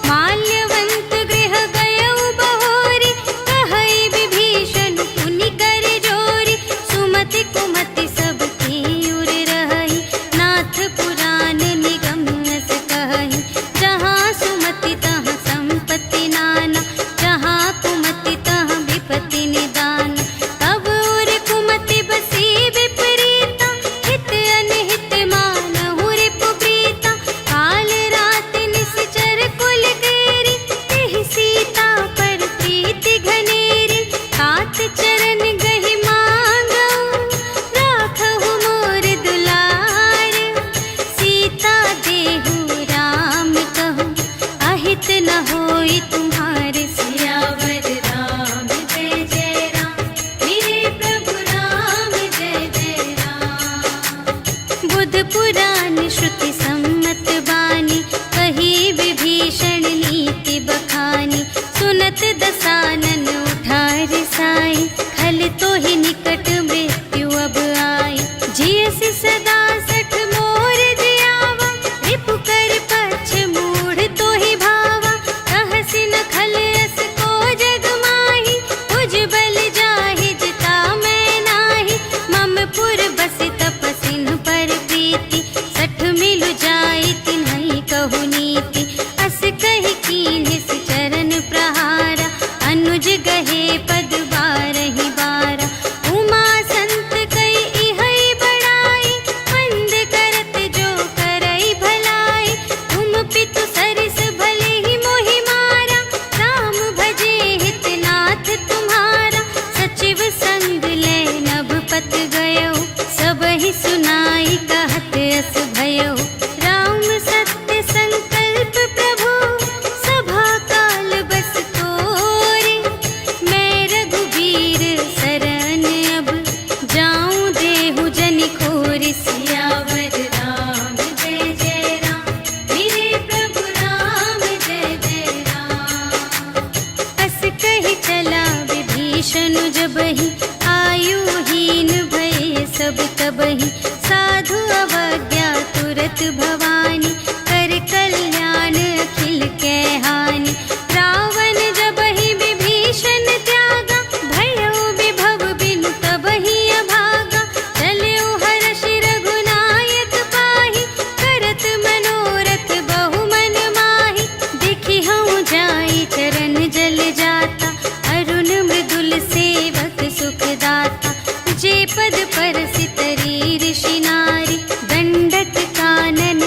A: माल्यवंत गृह गयउ बहोरी कहई विभीषण पुनि कर जोरी सुमति कुमति सब की उर रही नाथ पुराण निगम अस कहई जहाँ सुमति तहाँ संपत्ति नाना जहाँ कुमति तहाँ विपत्ति निदान तब उर कुमति बसी विपरीता हित अनहित मानहु रिपु प्रीता काल रात निश्चर कुल केरी तेहि सीता पर प्रीति घनेरी तात चरण गहि मांगऊ राखहु मोर दुलार सीता देहु राम कहूँ अहित न होई तुम्हारे सियावर राम जय जय राम मेरे प्रभु राम जय जय राम। बुध पुराण श्रुति सम्मत बानी कही विभीषण नीति बखानी सुनत दसानन उठार साई खल तो ही निकट मृत्यु अब आई जियसि सदा सठ मोर जियावा रिपु कर पक्ष मूढ़ तो ही भावा कहसि न खल अस को जग माही तुझ बल जाहि जिता मैं नाही मम पुर बसि तपसिन पर प्रीति सठ मिलु जाई तिन्हई कहु नीति अस कहि कीन्हिस चरण प्रहारा अनुज गहे पद बारहि बारा उमा संत कई इहई बड़ाई मंद करत जो करई भलाई तुम पितु सरिस भले ही मोहि मारा राम भजे हित नाथ तुम्हारा सचिव संग ले नभ पत गयो सबहि सुनाई कहत अस भयो राम सत्य संकल्प प्रभु सभा काल बस तोरे मैं रघुबीर शरण अब जाऊं देहु जन खोर सियावर राम जय जय राम मेरे प्रभु राम जय जय राम। अस कहि चला विभीषण जबहि आयुहीन भये सब तबहि साधु अवज्ञा तुरत भवानी कर कल्याण अखिल कै हानि रावण जबहि विभीषण त्यागा भयो विभव बिनु तबहि अभागा चलयो हर्षि रघुनायक पाहि करत मनोरथ बहु मन माहि देखि हऊँ जाई चरण जल जाता अरुण मृदुल सेवक सुखदाता जे पद पर सितरी ऋषि नारी दंडक कानन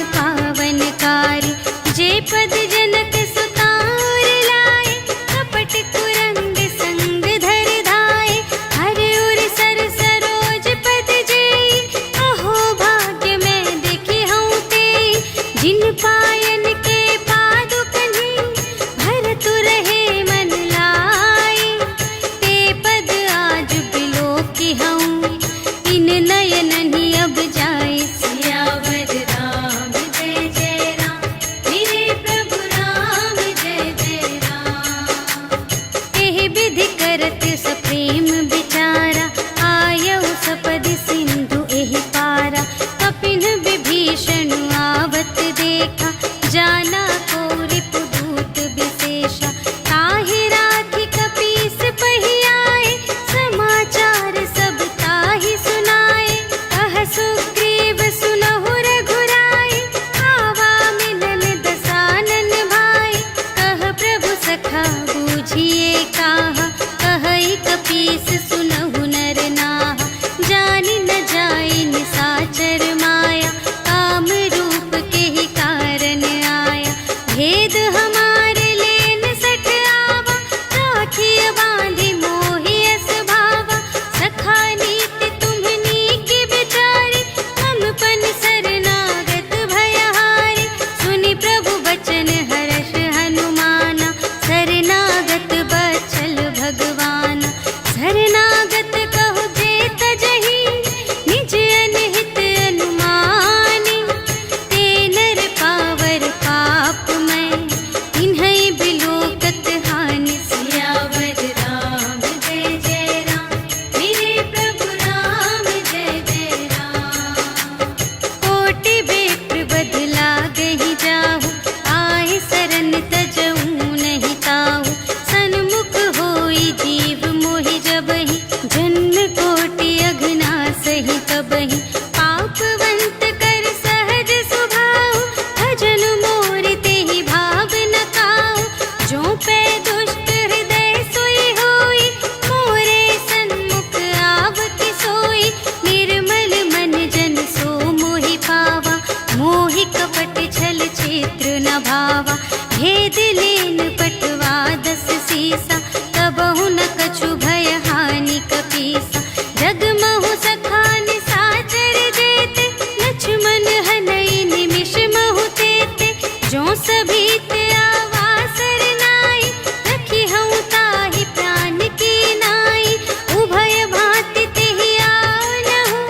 A: पावा। भेद लेन पटवा 10 सीसा, कबहु न कछु भय हानि कपीसा। जगमहु सखान साचर जेते, लक्ष्मण हनई निमिष महु तेते। जो सभीत आवासर नाई, रखी हूँ ताहि प्राण की नाई। उभय भांति तेहि आनहु,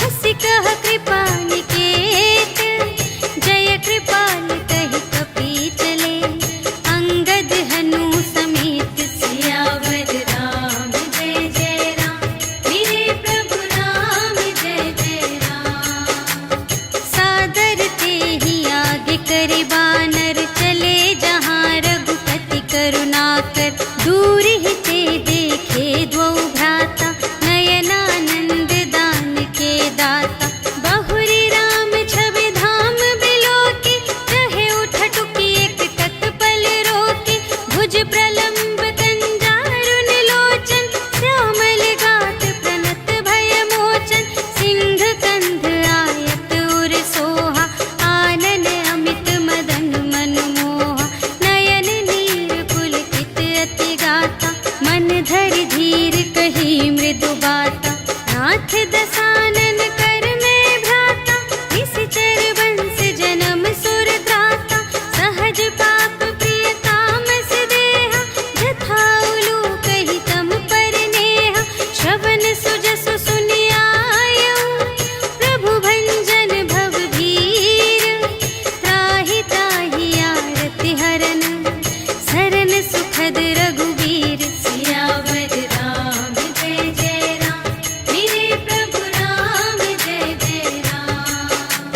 A: हंसि कह कृपा निकेत। जय कृपाल कहि कपी चले, अंगद हनु समेत। सियावर राम जय जय राम, मेरे प्रभु राम जय जय राम। सादर तेहि आगे करे बानर, चले जहाँ रघुपति करुणाकर। दूर ही ते देखे द्वौ भ्राता, नयनानंद दान के दाता। बहुरी राम छवि धाम बिलोके, रहे उठटुकी एक तत्पल रोके। भुज प्रलंब कंजारुन लोचन, श्यामल गात प्रणत भय मोचन। सिंह कंध आयत उर सोहा, आनन अमित मदन मनमोहा। नयन नीर पुलकित अति गाता, मन धरि धीर कही मृदु बाता। नाथ दसानन कर में भ्राता, निश्चर वंश जन्म सुर त्राता। सहज पाप प्रिय तामस देहा, जथा उलूक ही तम पर नेहा। श्रवण सुजसु सुनियायऊ, प्रभु भंजन भव भीर। त्राहि ताहि आरति हरन, सरन सुखद रघुवीर। सियावर राम जय जय राम, मेरे प्रभु राम जय जय राम।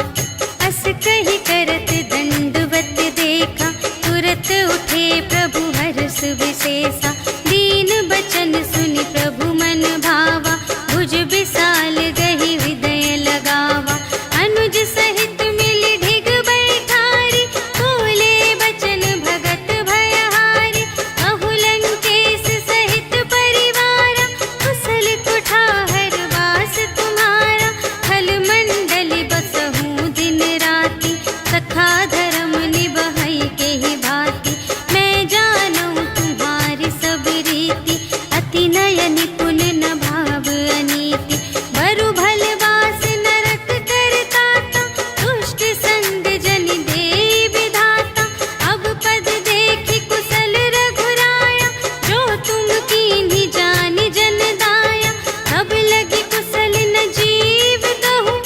A: अस कहि करत दंडवत देखा, तुरत उठे प्रभु हर्ष विशेषा। दीन बचन सुनि प्रभु मन भावा, भुज विशाल गहि हृदय लगावा। अनुज सहित मिलि ढिग बैठारी, बोले बचन भगत भयहारी। कहु लंकेश सहित परिवारा, कुशल कुठार वास तुम्हारा। खल मंडली बसहु दिन राति, सखा धर्म निबहै केहि भांति। मैं जानूं तुम्हारी सब रीति, अति नय निपुण न भाव अनीति। बरु भल वास नरक करताता, दुष्ट संग जन देई विधाता। अब पद देखि कुशल रघुराया, जो तुम कीन्ही जानि जन दाया। तब लगी कुशल न जीव कहूँ,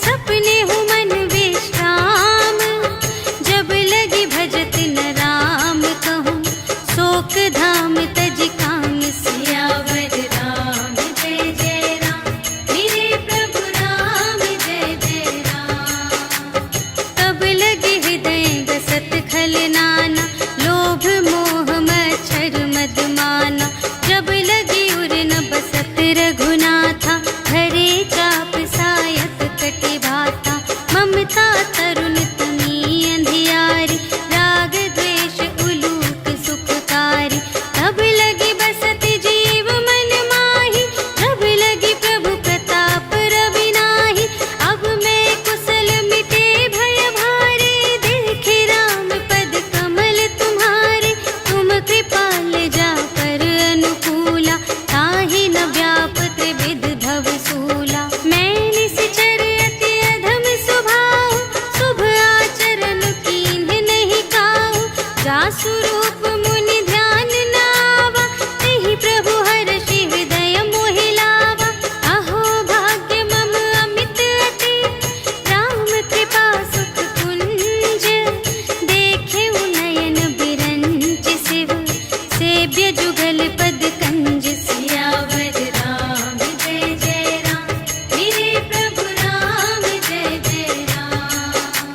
A: सपने हूँ मन विश्राम। जब लगी भजत न राम कहूँ, शोक धाम तज काम। सियावर राम जय जय राम, मेरे प्रभु राम जय जय राम। तब लगे हृदय गसत खल नाना, लोभ मोह मच्छर मद माना। जब लगी उर न बसत रघुनाथा, धरे चाप सायक कटि भाता। ममता तरुण तमी अंधियारी, राग द्वेष उलूक सुखकारी। तब लगी बसत जीव मन माही, जब लगी प्रभु प्रताप रवि नाही। अब मैं कुशल मिटे भय भारे, देखे राम पद कमल तुम्हारे। तुम कृपाल जा पर अनुकूला, ताहि न व्याप त्रिविध भव सूला। मैं निश्चर अति अधम स्वभाव, शुभ आचरण कीन्ह नहीं काहू। जासु रूप मुनि ध्यान न आवा, तेहि प्रभु हर्षि हृदय मोहि लावा। अहो भाग्य मम अमित अति, राम कृपा सुख कुंज। देखे नयन बिरंच शिव, सेव्य जुगल पद कंज। सियावर राम जय जय राम, मेरे प्रभु राम जय जय राम।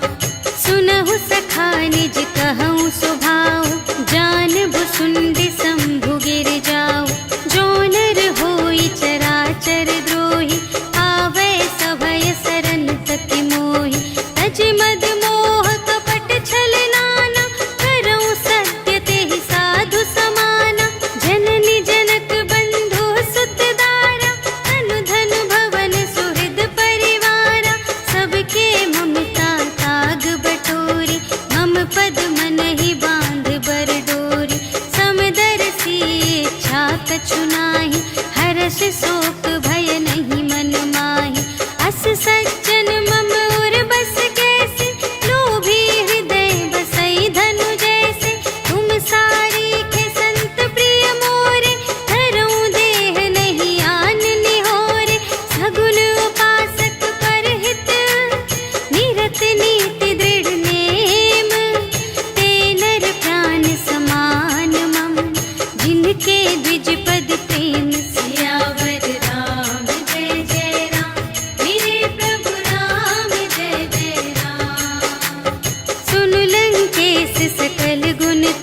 A: सुनहु सखा निज कहूँ स्वभाव, जानबु सुंदि शंभु गिर जाऊ। जो नर होई चराचर द्रोही, आवे सभय सरन तति मोहि। तज मद मोह कपट छल नाना, करऊँ सत्य तेहि साधु समाना। जननी जनक बंधु सुत दारा, तनु धन भवन सुहृद परिवारा। सबके ममता ताग बटोरी, मम पद मन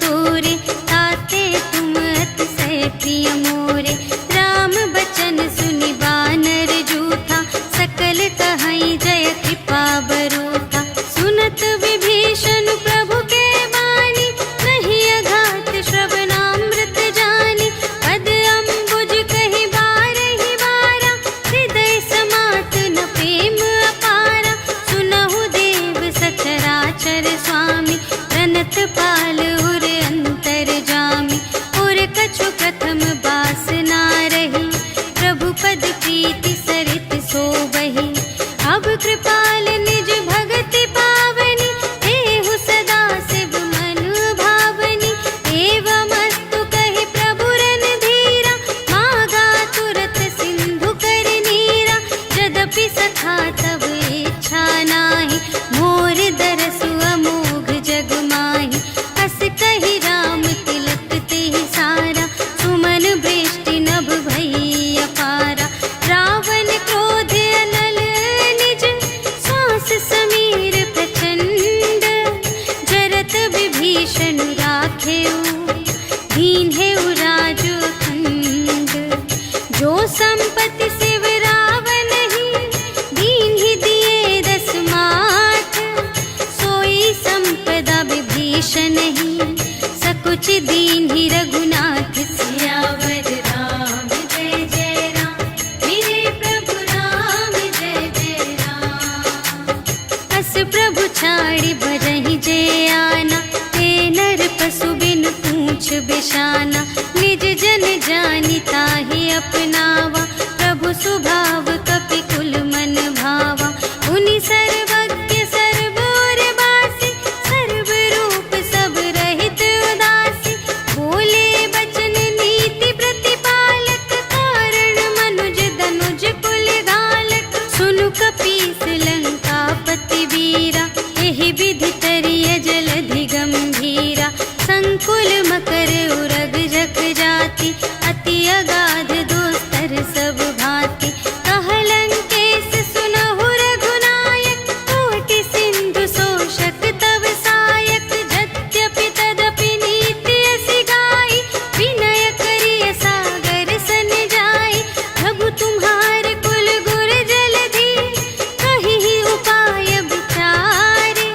A: तोरे, ताते तुम अतिशय प्रिय मोरे। राम बचन सुनि बानर जूठा, सकल कहई जय कृपा बरूठा। सुनत विभीषण प्रभु के बानी, नहीं अघात श्रवणामृत जानी। पद अम्बुज कहि बारहि बारा, हृदय समात न प्रेम अपारा। सुनहु देव सचराचर स्वामी, प्रणत पाल उर अंतर जामी। और कछु प्रथम बासना रही, प्रभु पद प्रीति सरित सोबहि। अब कृपाल निज भगति पावनी, देहु सदा शिव मन भावनी। एवमस्तु कहि प्रभु रणधीरा, मागा तुरत सिंधु कर नीरा। यद्यपि सखा तब इच्छा नाही, मोर दरसु अमोघ जग माही। हस कहि राम तिलक तेहि सारा, सुमन वृष्टि नभ भई अपारा। रावण क्रोध अनल निज, श्वास समीर प्रचंड। जरत विभीषण राखेउ, दीन्हेउ राजु अखंड। जो संपत्ति शिव रावण ही, दीन्हि दिए दस माठ। सोई संपदा विभीषण ही, सकुच दीन्हि रघुनाथ। सियावर राम जय जय राम, मेरे प्रभु राम जय जय राम। अस प्रभु छाड़ि भजहि जे आना, ते नर पशु बिन पूछ बिशाना। निज जन जानि ताहि अपनावा, प्रभु सुभाव कपि कुल मन भावा। उनि सर्वज्ञ सर्व और बासी, सर्व रूप सब रहित उदासी। बोले बचन नीति प्रतिपालक, कारण मनुज धनुज कुल घालक। सुनु कपीस लंकापति वीरा, एहि विधि तरिय जलधि गंभीरा। संकुल मकर उरग जख जाति, अति अगाध दोस्तर सब भांति। कहलंकेश सुनहु रघुनायक, कोटि सिंधु शोषक तव सायक। यद्यपि तदपि नीति असि गाई, विनय करिय सागर सन जाई। प्रभु तुम्हार कुल गुर जलधि, कहिहि उपाय विचारे।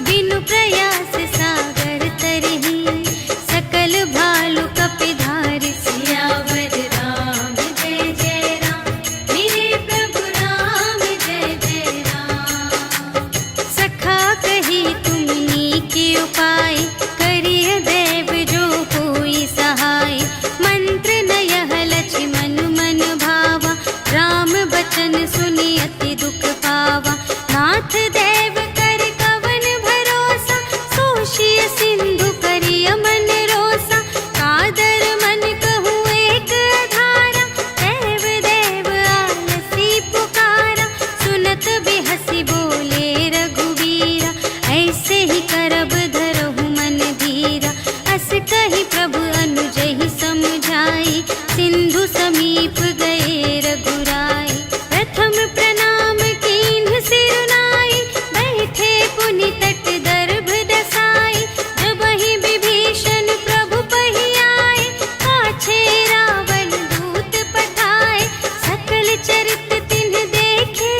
A: बिनु प्रयास सागर तरहि, सकल भालु कपिधारि। सियावर राम जय जय राम, मेरे प्रभु राम जय जय राम। सखा कही तुमनी के उपाय, करिय देव जो कोई सहाय। मंत्र नयह लक्ष्मण मन भावा, राम बचन सुनि अति दुख पावा। नाथ देव कर कवन भरोसा, सोषिय सिंधु करिय मन रोसा। कादर मन कहूँ एक अधारा, देव देव आलसी पुकारा। सुनत बिहसी बोले रघुवीरा, ऐसे ही करब धरहु मन धीरा। अस कहि प्रभु अनुजहि समझाई, सिंधु समीप गए रघुराई। प्रथम प्रणाम कीन्ह सिरुनाई, बैठे पुनि तट दर्भ दसाई। जबहि विभीषण प्रभु पहि आए, पाछे रावण दूत पठाए। सकल चरित तिन्ह देखे,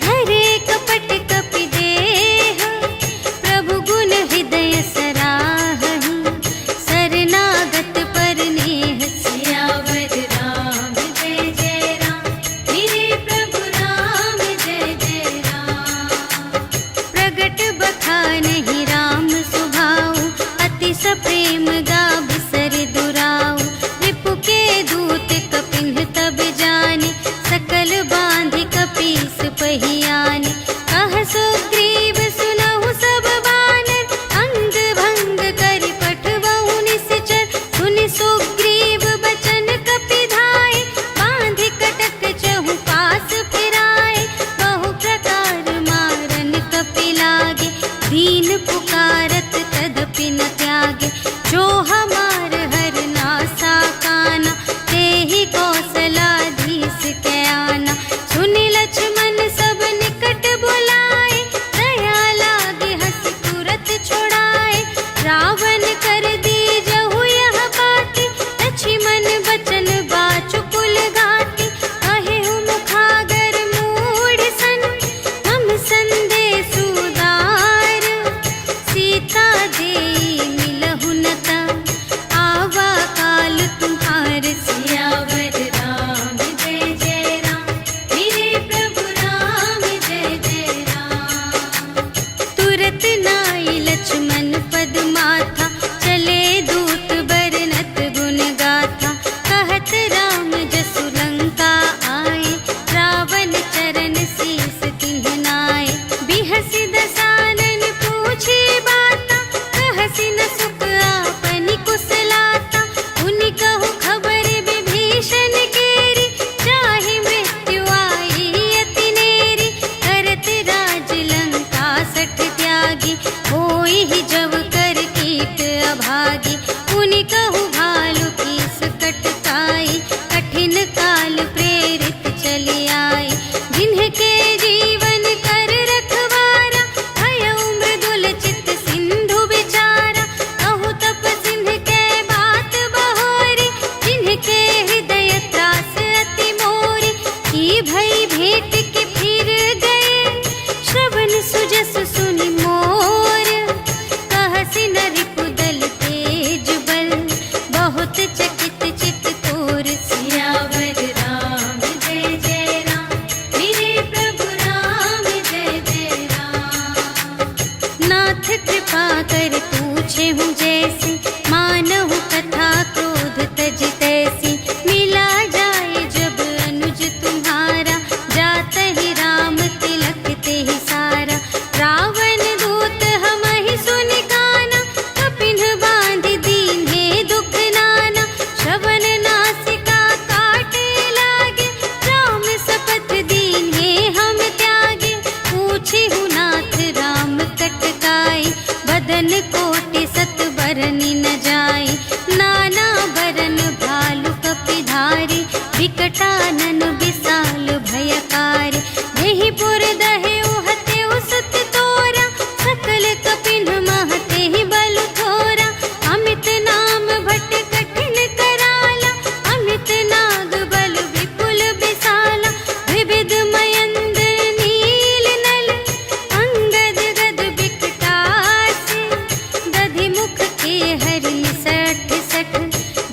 A: धरे कपट कपि देह। प्रभु गुण हृदय सराहहि, शरणागत पर नेह। सियावर राम जय जय राम, मेरे प्रभु राम जय जय राम। प्रगट बखानहि राम सुभाऊ, अति सप्रेम गा बिसर दुराऊ। रिपु के दूत कपिन्ह तब जाने, सकल बांधि कपीस पहि आने। कह सुग्रीव सुनहु सब बानर, अंग भंग करि पठवहु निश्चर। सुनि सुग्रीव बचन कपि धाय, बांधि कटक चहु पास फिराए। बहु प्रकार मारन कपि लागे, दीन पुकारत तदपि न त्यागे। जो हमार हर नासा काना, तेहि कौशलाधीश के आना। सुनि लक्ष्मण सब निकट बुलाए, दया लागे हंस तुरत छुड़ाए। रावण अभागी। पुनि कहु भालु कीस कटकाई, कठिन काल प्रेरित चली आई। जिन्हके जीवन कर रखवारा, भयउ मृदुल चित सिंधु बिचारा। कहु तप सिंह के बात बहोरी, जिन्हके हृदय त्रास अति मोरी। की भई भेंट के फिर गए, श्रवण सुजस सुनि मोर। कहसि न रिपुदल तेज बल, बहुत चकित चित तोर। सियावर राम जय जय राम, मेरे प्रभु राम जय जय राम। नाथ कृपा कर पूछे हूँ जैसी, मानहु कथा क्रोध तज तैसी। मिला जाए जब अनुज तुम्हारा, जात ही राम तिलक ते ही सारा। रावण दूत हमहि सुनि काना, कपिन बांधि दीन्हे दुख नाना। श्रवण नासिका काटे लागे, राम शपथ दीन्हे हम त्यागे। पूछिहु नाथ राम कटकाई, बदन कोटि सत बरनि न जाई। नाना बरन भालु कपिधारी, विकटानन विशाल भयकारी। देहि पुर दहेउ हतेउ सुत तोरा, सकल कपिन महते ही बल थोरा। अमित नाम भट कठिन कराला, अमित नाग बल विपुल विशाला। विविध मयंद्र नील नल, अंगद गद विकटासी। दधि मुख के हरि सठ सठ,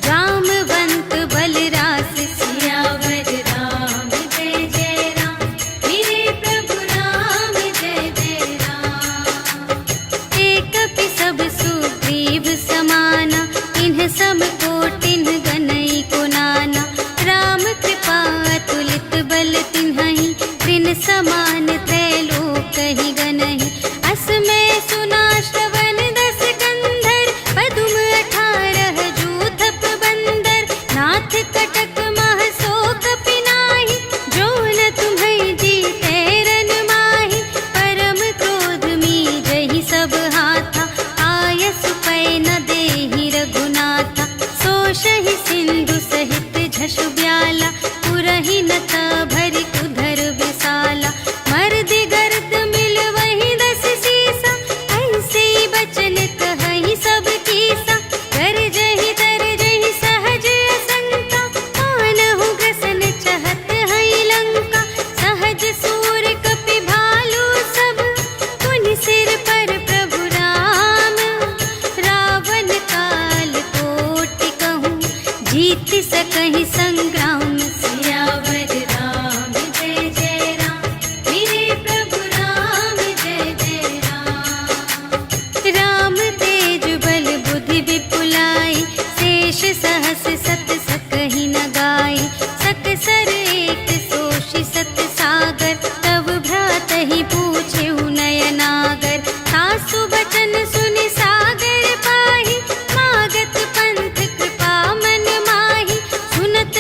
A: जामवंत बलरास। सियावर राम जय जय राम, मेरे प्रभु राम जय जय राम। एक कपि सब सुग्रीव समाना, इन्ह सम कोटिन गनई को नाना। राम कृपा अतुलित बल तिन्हहि, त्रिन समान त्रैलोक ही गनहि। अस में सुना श्रवण दस कंधर, पदुम 18 जूथप बंदर। नाथ कटक मह शोक पिनाहि, जो न तुम्है जीते रन माहि। परम क्रोध मीजहि सब हाथा, आयसु पै न देहि रघुनाथा। सोषहि सिंधु सहित झसु ब्याला, पुरहि न भरि उधर विशाला। मर्दि गर्द मिल वही 10 सीसा, ऐसे बचन कहहि सब कीसा। गरजहि तरजहि सहज असंका, मानहु ग्रसन चहत हई लंका। सहज सूर कपि भालु सब, पुनि सिर पर प्रभु राम। रावण काल कोटि कहूँ, जीत सकहि संग्राम। सियावर राम जय जय राम, मेरे प्रभु राम जय जय राम। राम तेज बल बुद्धि विपुलाई, शेष सहस सत सकहि न गाई। सकसर एक सोषि सत सागर, तब भ्रातहि पूछेहु नयनागर। सासु बचन सुनि सागर पाहि, मागत पंथ कृपा मन माहि। सुनत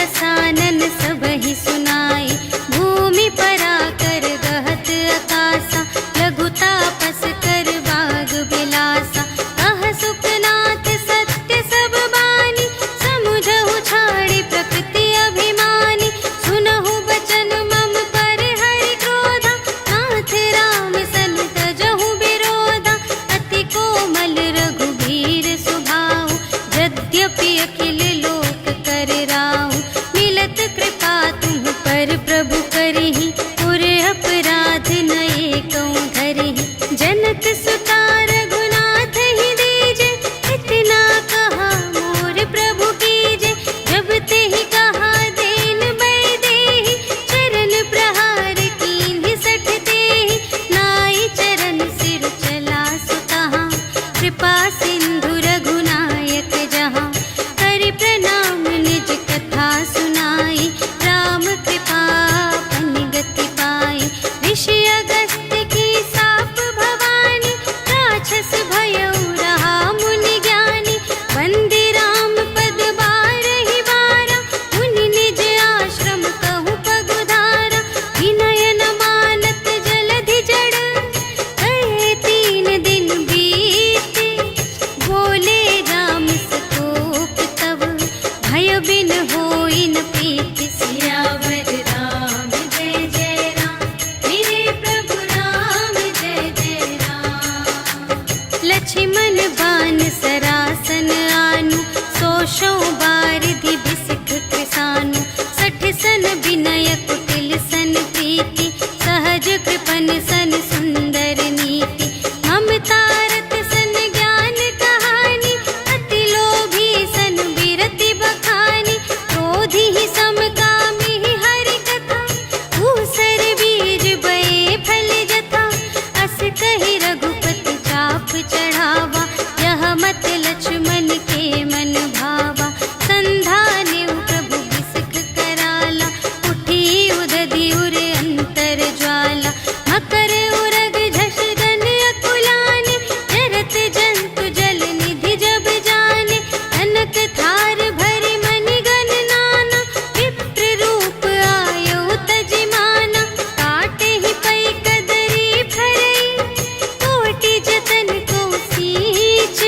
A: दसानन सबहि सुनाई। भूमि परा कर गहत आकासा, लघु तापस कर बाग बिलासा। कह सुखनाथ सत्य सब बानी, समुझहु छाड़ी प्रकृति अभिमानी। सुनहु बचन मम पर हरि क्रोधा, नाथ राम सन तजहु विरोधा। अति कोमल रघुबीर सुभाऊ, यद्यपि अखिल लोक कर राऊ। मिलत कृपा तुम पर प्रभु करहि, पुर अपराध नये कौं धरहि। जनक सुता रघुनाथ ही दीजे, इतना कहा मोर प्रभु कीजे। जब तेहि कहा देन बै देहि, चरण प्रहार कीन्हि सठ तेहि। नाई चरण सिर चला सुतहाँ, कृपा सिंधु रघुनायक जहाँ। करि प्रणाम निज कथा सुनाई, राम कृपा अपन गति पाई। ऋषि अगस्त्य की साप भवानी, राक्षस भयउ रहा मुनि ज्ञानी। वंदे राम पद बारहि बारा, मुनि निज आश्रम कहु पगुधारा। विनय न मानत जलधि जड़, कहे 3 दिन बीते। बोले राम सकोप तब, भय बिन होई न प्रीति। सियावर राम जय जय राम, मेरे प्रभु राम जय जय राम। लक्ष्मण बान सरासन आनु, सोशों बारिधि बिसिख कृसानु। 60 सन विनय कुटिल सन प्रीति, सहज कृपन सन सुंदर नीति। ममता रत सन ज्ञान कहानी, अति लोभी सन बिरति बखानी। क्रोधी ही समकामी ही हरि कथा, ऊसर बीज बये फल जथा। अस कहि रघुपति चाप चढ़ावा, यह मत लक्ष्मण के मन भावा। संधान्यु प्रभु बिसिख कराला, उठी उदधि उर अंतर ज्वाला। मकर उरग झष गन अकुलाने, जरत जंतु जल निधि जब जाने। कनक थार भरि मनि गण नाना, विप्र रूप आयो तजिमाना। काटे ही पै कदरी फरई, कोटि जतन को सींच।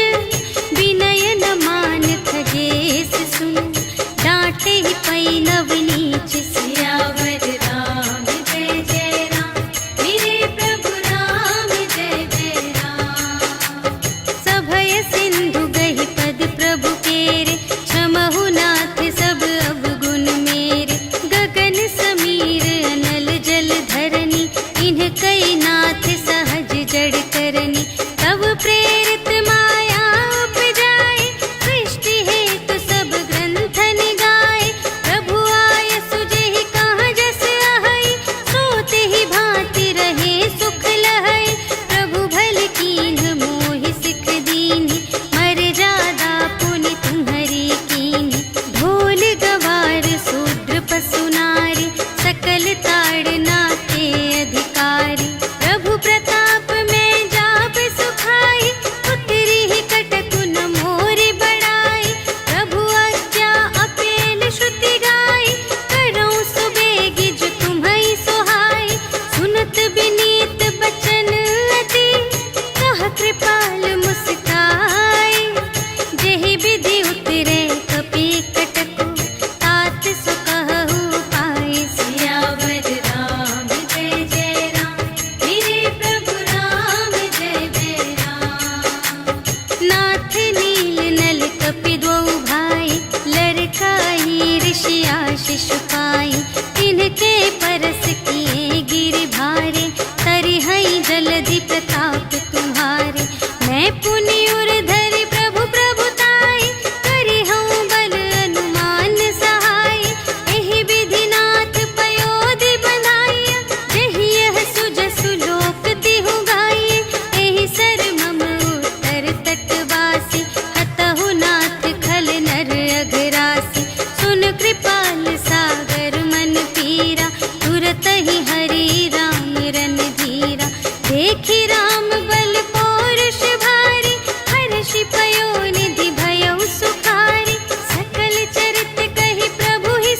A: विनय न मानत गेस सुन, डांटे ही पै नवनीच। सियावर राम जय जय राम, मेरे प्रभु राम जय जय राम। सभय सिंधु गहि पद प्रभु केरे, क्षमहु नाथ सब अवगुण मेरे। गगन समीर अनल जल धरनी, इन्ह कई नाथ सहज जड़ करनी। तब प्रेरित माया उपजाए, सृष्टि हेतु सब ग्रंथ निगाए। प्रभु आय सुजेहि कहाँ जस अहै, सोते ही भांति रहे सुख लहै। प्रभु भल कीन्ह मोहि सिख दीन्हि, मर्यादा पुनि तुम्हरी कीन्हि। ढोल गवार शूद्र पशु नारी, सकल ताड़ना के अधिकारी। प्रभु प्रताप में जाप सुखाई, उतरी ही कटकु न मोरि बड़ाई। प्रभु आज्ञा अपेल श्रुति गाई, करऊँ सुबेगी जो तुम्है सोहाई। सुनत विनीत बचन अति, कह कृपाल मुस्काई। जेहि विधि उतरे कपि कटकु, तात सो कहु पाई। सियावर राम जय जय राम, मेरे प्रभु राम जय जय राम। नाथ नील नल कपि द्वौ भाई, लरकाई ऋषि आशीष पाई। तिनके परस किए गिरि भारे, तरिहै जलधि प्रताप तुम्हारे। मैं पुनि उर धरि प्रभु प्रभुताई, करिहउँ बल अनुमान सहाय। एहि विधि नाथ पयोधि बंधाइया, जेहि यह सुजसु लोक तिहु गाइए। एहि सर मम उत्तर तटवासी, हतहु नाथ खल नर अघरासी। सुन कृपाल सागर मन पीरा, तुरत ही हरि राम रन धीरा। देखि राम बल पौरुष भारी, हर्षि पयो निधि भयउ सुखारी। सकल चरित कहि प्रभु ही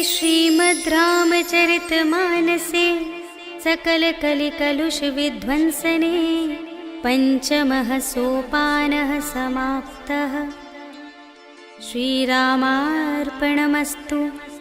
A: श्रीमद् रामचरितमानसे सकलकलिकलुषविध्वंसने पञ्चमः सोपानः समाप्तः। श्रीरामार्पणमस्तु।